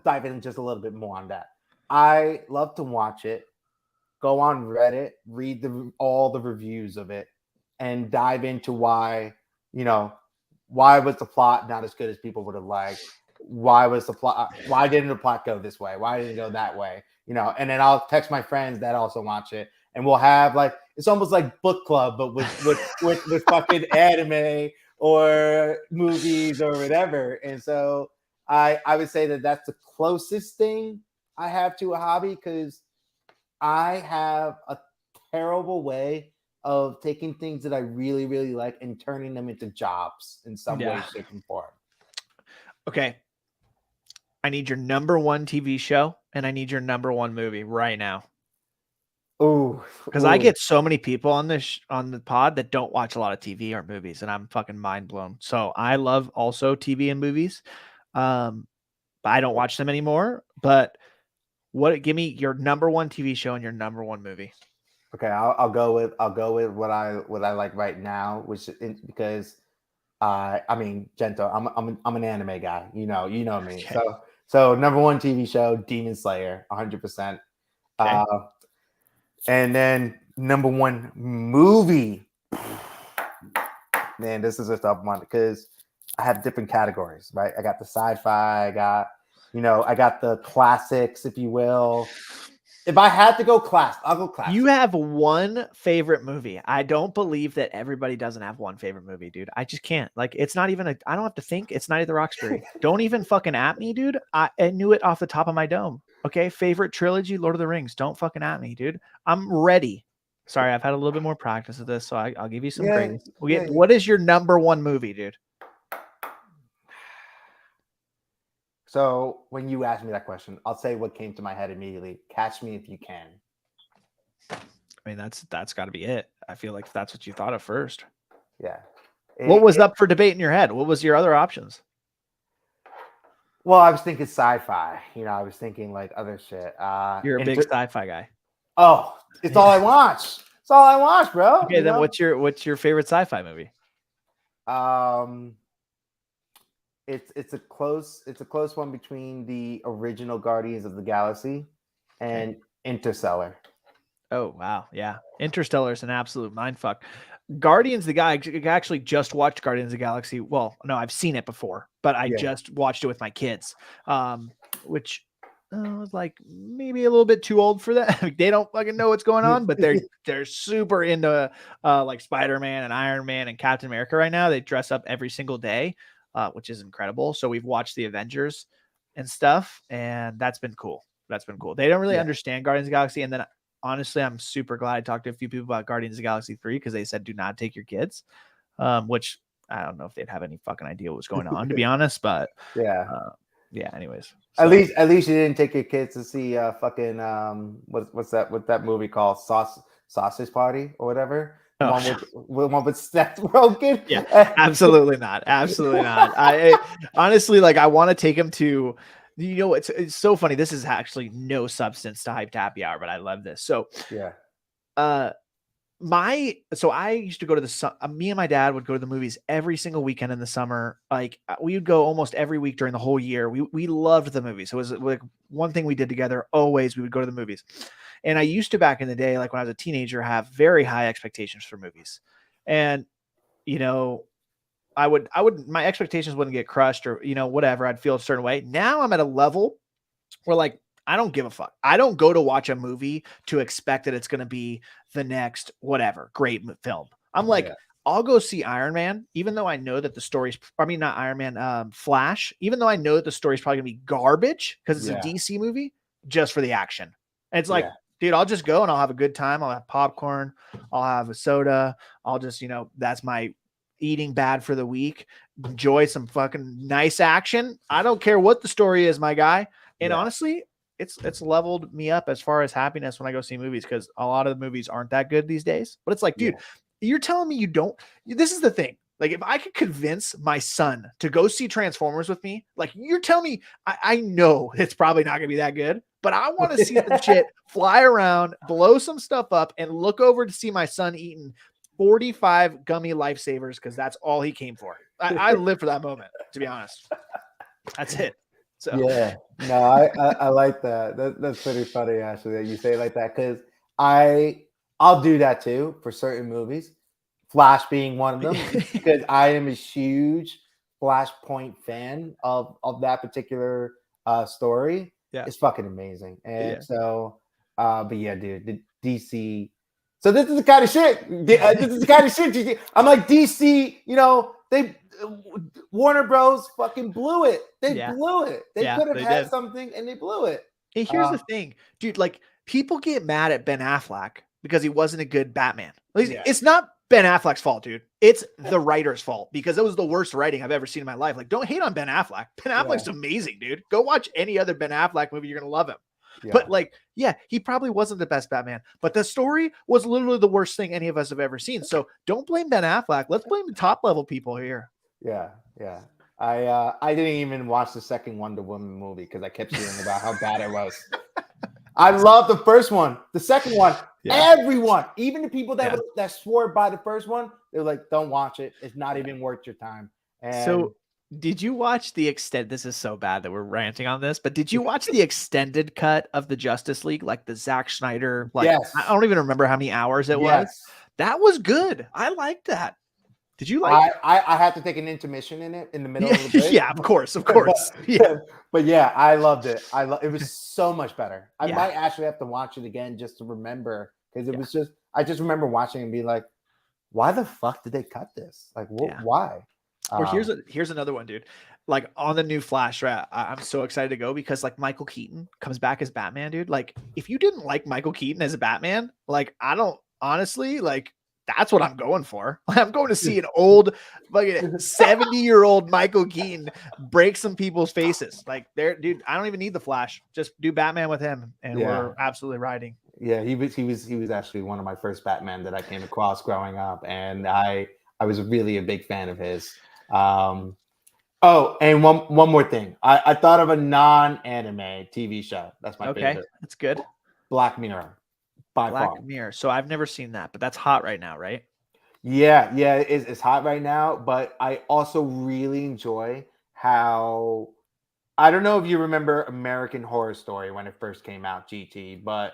[SPEAKER 1] dive in just a little bit more on that. I love to watch it, go on Reddit, read all the reviews of it, and dive into why was the plot not as good as people would have liked? Why didn't the plot go this way? Why didn't it go that way? And then I'll text my friends that also watch it, and we'll have, like, it's almost like book club, but with fucking anime or movies or whatever. And so I would say that that's the closest thing I have to a hobby, because I have a terrible way of taking things that I really, really like and turning them into jobs in some way, shape, and form.
[SPEAKER 2] Okay. I need your number one TV show, and I need your number one movie right now.
[SPEAKER 1] Ooh,
[SPEAKER 2] Because I get so many people on this on the pod that don't watch a lot of TV or movies, and I'm fucking mind blown. So I love also TV and movies. But I don't watch them anymore. But give me your number one TV show and your number one movie.
[SPEAKER 1] Okay, I'll go with what I like right now, because I mean, Gento, I'm an anime guy. You know me.
[SPEAKER 2] Okay.
[SPEAKER 1] So number one TV show, Demon Slayer, 100%.
[SPEAKER 2] Okay.
[SPEAKER 1] And then number one movie, man, this is a tough one because I have different categories, right? I got the sci-fi, I got the classics, if you will. If I had to go class, I'll go classic.
[SPEAKER 2] You have one favorite movie. I don't believe that everybody doesn't have one favorite movie, dude. I just can't. Like, it's not even I don't have to think. It's Night of the Roxbury. Don't even fucking at me, dude. I knew it off the top of my dome. Okay. Favorite trilogy, Lord of the Rings. Don't fucking at me, dude. I'm ready. Sorry, I've had a little bit more practice of this, so I'll give you some praise. What is your number one movie, dude?
[SPEAKER 1] So when you asked me that question, I'll say what came to my head immediately. Catch Me If You Can.
[SPEAKER 2] I mean, that's got to be it. I feel like that's what you thought of first.
[SPEAKER 1] Yeah.
[SPEAKER 2] What was up for debate in your head? What was your other options?
[SPEAKER 1] Well, I was thinking sci-fi. I was thinking like other shit.
[SPEAKER 2] You're a big sci-fi guy.
[SPEAKER 1] Oh, it's all I watch. It's all I watch, bro.
[SPEAKER 2] Okay, then what's your favorite sci-fi movie?
[SPEAKER 1] It's a close one between the original Guardians of the Galaxy and Interstellar.
[SPEAKER 2] Oh wow, yeah, Interstellar is an absolute mindfuck. Guardians, I actually just watched Guardians of the Galaxy. Well, no, I've seen it before, but I just watched it with my kids, which was like maybe a little bit too old for that. They don't fucking know what's going on, but they're super into like Spider-Man and Iron Man and Captain America right now. They dress up every single day. Which is incredible. So we've watched the Avengers and stuff, and that's been cool. They don't really understand Guardians of the Galaxy. And then honestly, I'm super glad I talked to a few people about Guardians of the Galaxy 3 because they said do not take your kids, which I don't know if they'd have any fucking idea what was going on, to be honest. But anyways.
[SPEAKER 1] So. At least you didn't take your kids to see fucking what's that movie called? Sausage Party or whatever. One with Seth Rogen.
[SPEAKER 2] Yeah, absolutely not. I honestly, like, I want to take him to, it's so funny. This is actually no substance to Hyped Happy Hour, but I love this. So
[SPEAKER 1] yeah.
[SPEAKER 2] So I used to go to me and my dad would go to the movies every single weekend in the summer. Like we would go almost every week during the whole year. We loved the movies. It was like one thing we did together. Always we would go to the movies. And I used to, back in the day, like when I was a teenager, have very high expectations for movies. And, my expectations wouldn't get crushed or, whatever. I'd feel a certain way. Now I'm at a level where, like, I don't give a fuck. I don't go to watch a movie to expect that it's going to be the next whatever great film. I'm like, I'll go see Iron Man, even though I know that the story's, not Iron Man, Flash, even though I know that the story's probably gonna be garbage because it's a DC movie, just for the action. And it's like, dude, I'll just go and I'll have a good time. I'll have popcorn. I'll have a soda. I'll just, that's my eating bad for the week. Enjoy some fucking nice action. I don't care what the story is, my guy. And honestly, it's leveled me up as far as happiness when I go see movies, because a lot of the movies aren't that good these days. But it's like, dude, you're telling me you don't. This is the thing. Like, if I could convince my son to go see Transformers with me, like, you're telling me, I know it's probably not gonna be that good, but I want to see some shit fly around, blow some stuff up, and look over to see my son eating 45 gummy lifesavers, because that's all he came for. I live for that moment, to be honest. That's it. So
[SPEAKER 1] yeah, no, I like that. That's pretty funny, actually, that you say it like that, because I'll do that too for certain movies. Flash being one of them, because I am a huge Flashpoint fan of that particular story. Yeah, it's fucking amazing. And so, but yeah, dude, the DC. So this is the kind of shit. This is the kind of shit. I'm like, DC. They Warner Bros. Fucking blew it. They blew it. They could have had something, and they blew it.
[SPEAKER 2] Hey, here's the thing, dude. Like, people get mad at Ben Affleck because he wasn't a good Batman. It's not Ben Affleck's fault, dude. It's the writer's fault because it was the worst writing I've ever seen in my life. Like, don't hate on Ben Affleck. Ben Affleck's amazing, dude. Go watch any other Ben Affleck movie. You're going to love him.
[SPEAKER 1] Yeah.
[SPEAKER 2] But like, yeah, he probably wasn't the best Batman, but the story was literally the worst thing any of us have ever seen. So don't blame Ben Affleck. Let's blame the top level people here.
[SPEAKER 1] Yeah. I didn't even watch the second Wonder Woman movie because I kept hearing about how bad it was. I love the first one. The second one, everyone, even the people that swore by the first one, they're like, don't watch it. It's not even worth your time. And
[SPEAKER 2] so did you watch the this is so bad that we're ranting on this, but did you watch the extended cut of the Justice League? Like the Zack Snyder, like I don't even remember how many hours it was. That was good. I liked that. Did you like it?
[SPEAKER 1] I had to take an intermission in the middle of the break.
[SPEAKER 2] Yeah, of course.
[SPEAKER 1] But yeah, I loved it. It was so much better. I might actually have to watch it again just to remember, because it was I just remember watching it and being like, why the fuck did they cut this? Like, why?
[SPEAKER 2] Or here's another one, dude. Like on the new Flash, right? I'm so excited to go because like Michael Keaton comes back as Batman, dude. Like if you didn't like Michael Keaton as a Batman, like I don't honestly like. That's what I'm going for. I'm going to see an old, fucking 70-year-old Michael Keaton break some people's faces. Like, dude, I don't even need the Flash. Just do Batman with him, and we're absolutely riding.
[SPEAKER 1] Yeah, he was actually one of my first Batman that I came across growing up, and I was really a big fan of his. Oh, and one more thing. I thought of a non-anime TV show. That's my favorite.
[SPEAKER 2] That's good.
[SPEAKER 1] Black Mirror.
[SPEAKER 2] Black Mirror. So I've never seen that, but that's hot right now, right?
[SPEAKER 1] Yeah, it's hot right now. But I also really enjoy how, I don't know if you remember American Horror Story when it first came out, GT, but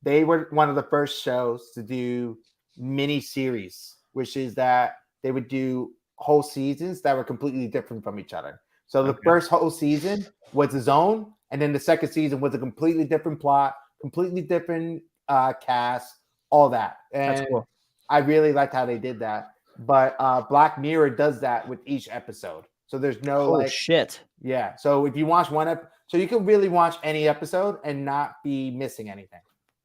[SPEAKER 1] they were one of the first shows to do mini series, which is that they would do whole seasons that were completely different from each other. So the first whole season was its own, and then the second season was a completely different plot, completely different cast, all that. And that's cool. I really liked how they did that. But Black Mirror does that with each episode. So there's no
[SPEAKER 2] shit.
[SPEAKER 1] Yeah. So if you watch so you can really watch any episode and not be missing anything.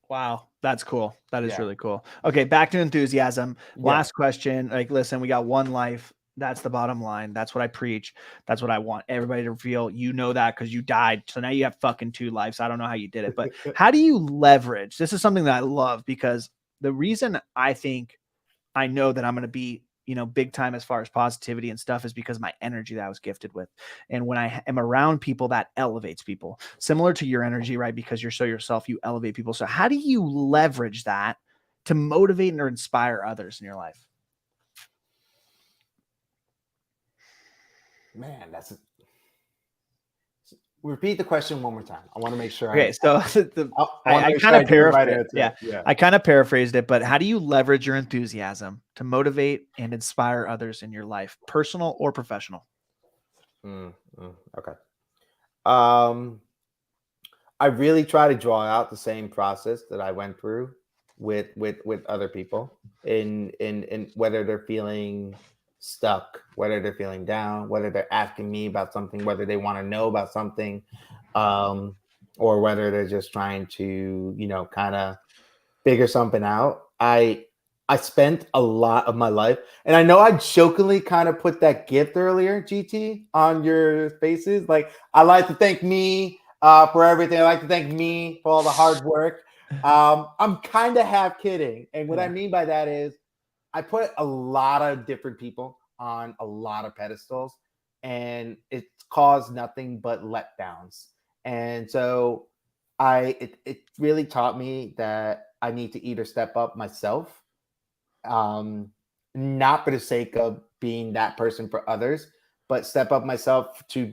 [SPEAKER 2] Wow, that's cool. That is really cool. Okay, back to enthusiasm. Last question. Like, listen, we got one life. That's the bottom line. That's what I preach. That's what I want everybody to feel. You know that because you died. So now you have fucking 2 lives. I don't know how you did it, but how do you leverage? This is something that I love, because the reason I think I know that I'm going to be, big time as far as positivity and stuff is because of my energy that I was gifted with. And when I am around people, that elevates people, similar to your energy, right? Because you're so yourself, you elevate people. So how do you leverage that to motivate or inspire others in your life?
[SPEAKER 1] Man, repeat the question one more time. I want to make sure.
[SPEAKER 2] Okay, so I kind of paraphrased it. I kind of paraphrased it, but how do you leverage your enthusiasm to motivate and inspire others in your life, personal or professional?
[SPEAKER 1] Okay. I really try to draw out the same process that I went through with other people in whether they're feeling stuck, whether they're feeling down, whether they're asking me about something, whether they want to know about something, or whether they're just trying to, kind of figure something out. I spent a lot of my life, and I know I jokingly kind of put that gift earlier, GT, on your faces. Like, I like to thank me for everything. I like to thank me for all the hard work. I'm kind of half kidding. And what I mean by that is, I put a lot of different people on a lot of pedestals, and it's caused nothing but letdowns. And so it really taught me that I need to either step up myself, not for the sake of being that person for others, but step up myself to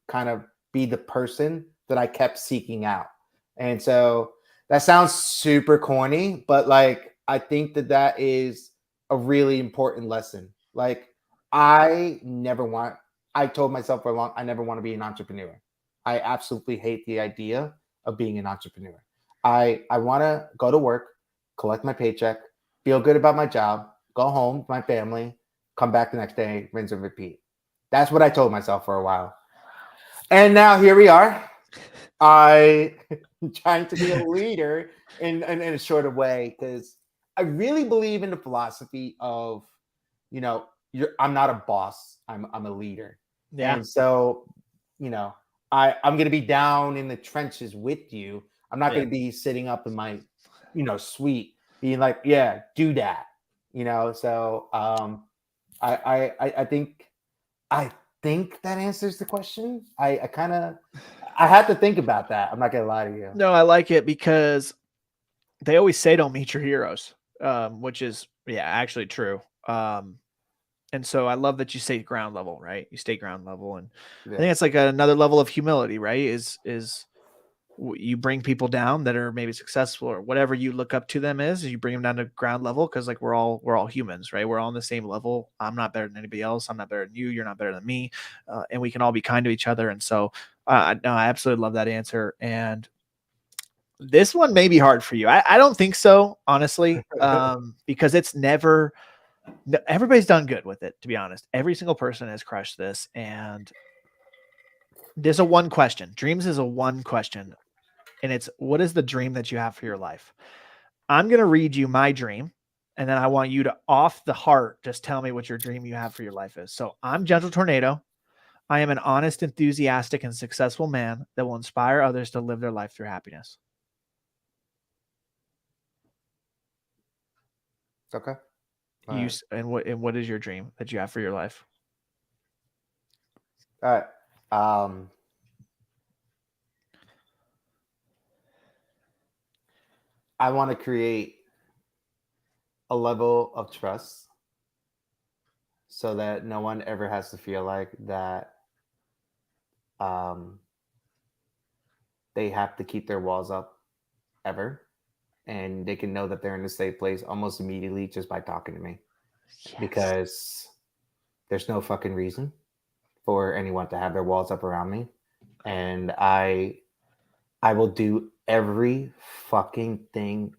[SPEAKER 1] kind of be the person that I kept seeking out. And so that sounds super corny, but like, I think that is a really important lesson. Like, I told myself for long, I never want to be an entrepreneur. I absolutely hate the idea of being an entrepreneur. I want to go to work, collect my paycheck, feel good about my job, go home to my family, come back the next day, rinse and repeat. That's what I told myself for a while. And now here we are. I'm trying to be a leader in a shorter way, because I really believe in the philosophy of, I'm not a boss. I'm a leader.
[SPEAKER 2] Yeah.
[SPEAKER 1] And so, I'm gonna be down in the trenches with you. I'm not gonna be sitting up in my, suite being like, yeah, do that. So I think that answers the question. I had to think about that. I'm not gonna lie to you.
[SPEAKER 2] No, I like it because they always say don't meet your heroes, which is actually true. And so I love that you say ground level, right? You stay ground level, and I think it's like another level of humility, right? Is you bring people down that are maybe successful or whatever you look up to them is, you bring them down to ground level because like we're all humans, right? We're all on the same level. I'm not better than anybody else. I'm not better than you. You're not better than me, and we can all be kind to each other. And so, no, I absolutely love that answer. And this one may be hard for you. I don't think so, honestly, because it's never. Everybody's done good with it, to be honest. Every single person has crushed this, and there's a one question. Dreams is a one question. And it's, what is the dream that you have for your life? I'm going to read you my dream. And then I want you to, off the heart, just tell me what your dream you have for your life is. So I'm Gentle Tornado. I am an honest, enthusiastic, and successful man that will inspire others to live their life through happiness.
[SPEAKER 1] Okay.
[SPEAKER 2] And what is your dream that you have for your life?
[SPEAKER 1] All right. I want to create a level of trust so that no one ever has to feel like that they have to keep their walls up ever. And they can know that they're in a safe place almost immediately just by talking to me. Yes. Because there's no fucking reason for anyone to have their walls up around me. And I will do every fucking thing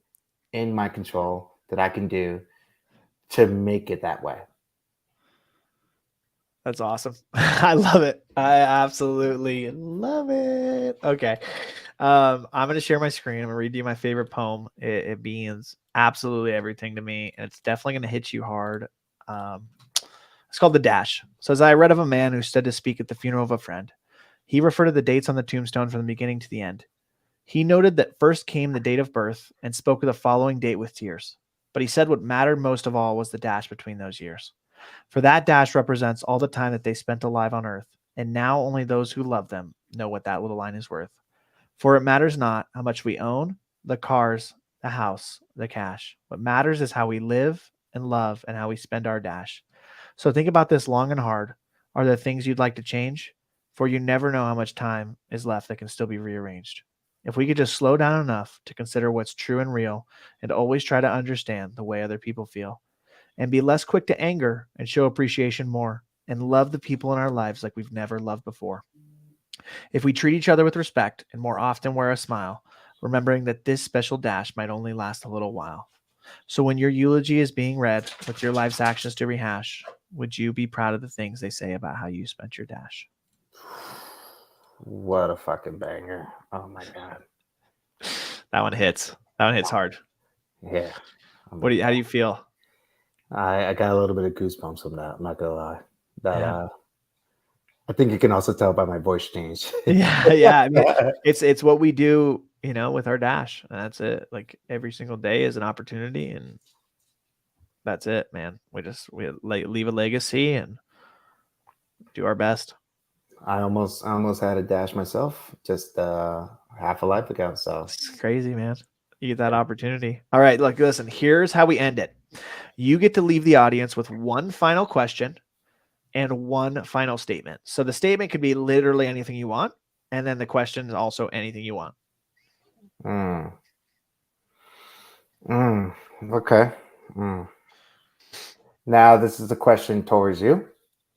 [SPEAKER 1] in my control that I can do to make it that way.
[SPEAKER 2] That's awesome. I love it. I absolutely love it. Okay. I'm going to share my screen. I'm going to read you my favorite poem. It means absolutely everything to me, and it's definitely going to hit you hard. It's called The Dash. It says, I read of a man who stood to speak at the funeral of a friend. He referred to the dates on the tombstone from the beginning to the end. He noted that first came the date of birth and spoke of the following date with tears. But he said what mattered most of all was the dash between those years. For that dash represents all the time that they spent alive on earth, and now only those who love them know what that little line is worth. For it matters not how much we own, the cars, the house, the cash. What matters is how we live and love and how we spend our dash. So think about this long and hard. Are there things you'd like to change? For you never know how much time is left that can still be rearranged. If we could just slow down enough to consider what's true and real and always try to understand the way other people feel, and be less quick to anger and show appreciation more, and love the people in our lives like we've never loved before. If we treat each other with respect and more often wear a smile, remembering that this special dash might only last a little while. So when your eulogy is being read with your life's actions to rehash, would you be proud of the things they say about how you spent your dash?
[SPEAKER 1] What a fucking banger. Oh my God.
[SPEAKER 2] That one hits. That one hits hard.
[SPEAKER 1] Yeah.
[SPEAKER 2] How do you feel?
[SPEAKER 1] I got a little bit of goosebumps from that. I'm not gonna lie. I think you can also tell by my voice change.
[SPEAKER 2] Yeah. I mean, it's what we do, with our dash. And that's it. Like every single day is an opportunity, and that's it, man. We leave a legacy and do our best.
[SPEAKER 1] I almost had a dash myself just half a life ago. So
[SPEAKER 2] it's crazy, man. You get that opportunity. All right, look, listen, here's how we end it. You get to leave the audience with one final question and one final statement. So the statement could be literally anything you want, and then the question is also anything you want.
[SPEAKER 1] Okay. Now this is a question towards you,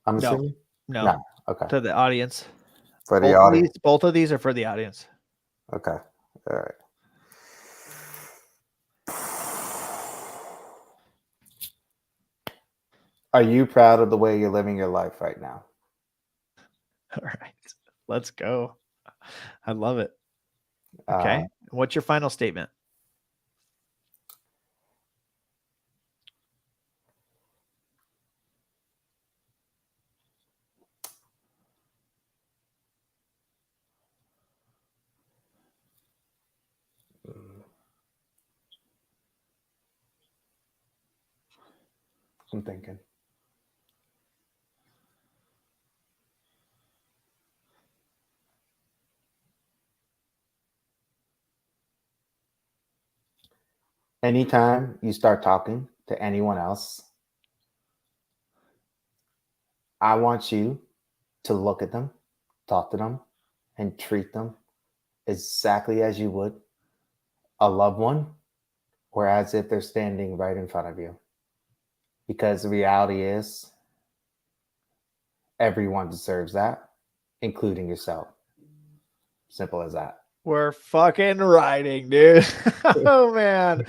[SPEAKER 1] I'm assuming?
[SPEAKER 2] No.
[SPEAKER 1] Okay.
[SPEAKER 2] To the audience.
[SPEAKER 1] For the audience.
[SPEAKER 2] Both of these are for the audience.
[SPEAKER 1] Okay. All right. Are you proud of the way you're living your life right now?
[SPEAKER 2] All right. Let's go. I love it. Okay. What's your final statement?
[SPEAKER 1] I'm thinking. Anytime you start talking to anyone else, I want you to look at them, talk to them, and treat them exactly as you would a loved one or as if they're standing right in front of you. Because the reality is, everyone deserves that, including yourself. Simple as that.
[SPEAKER 2] We're fucking riding, dude. Oh man.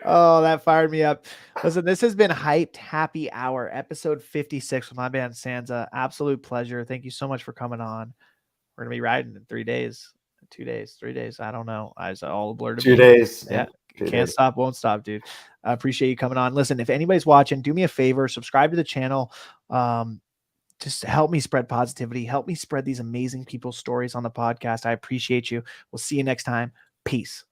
[SPEAKER 2] Oh, that fired me up. Listen, this has been Hyped Happy Hour, episode 56 with my man Sansa. Absolute pleasure. Thank you so much for coming on. We're gonna be riding in 3 days, 2 days, 3 days. I don't know. It's all blurred to
[SPEAKER 1] 2
[SPEAKER 2] me.
[SPEAKER 1] days.
[SPEAKER 2] Yeah.
[SPEAKER 1] 2
[SPEAKER 2] Can't
[SPEAKER 1] days.
[SPEAKER 2] stop, won't stop, dude. I appreciate you coming on. Listen, if anybody's watching, do me a favor, subscribe to the channel. Just help me spread positivity. Help me spread these amazing people's stories on the podcast. I appreciate you. We'll see you next time. Peace.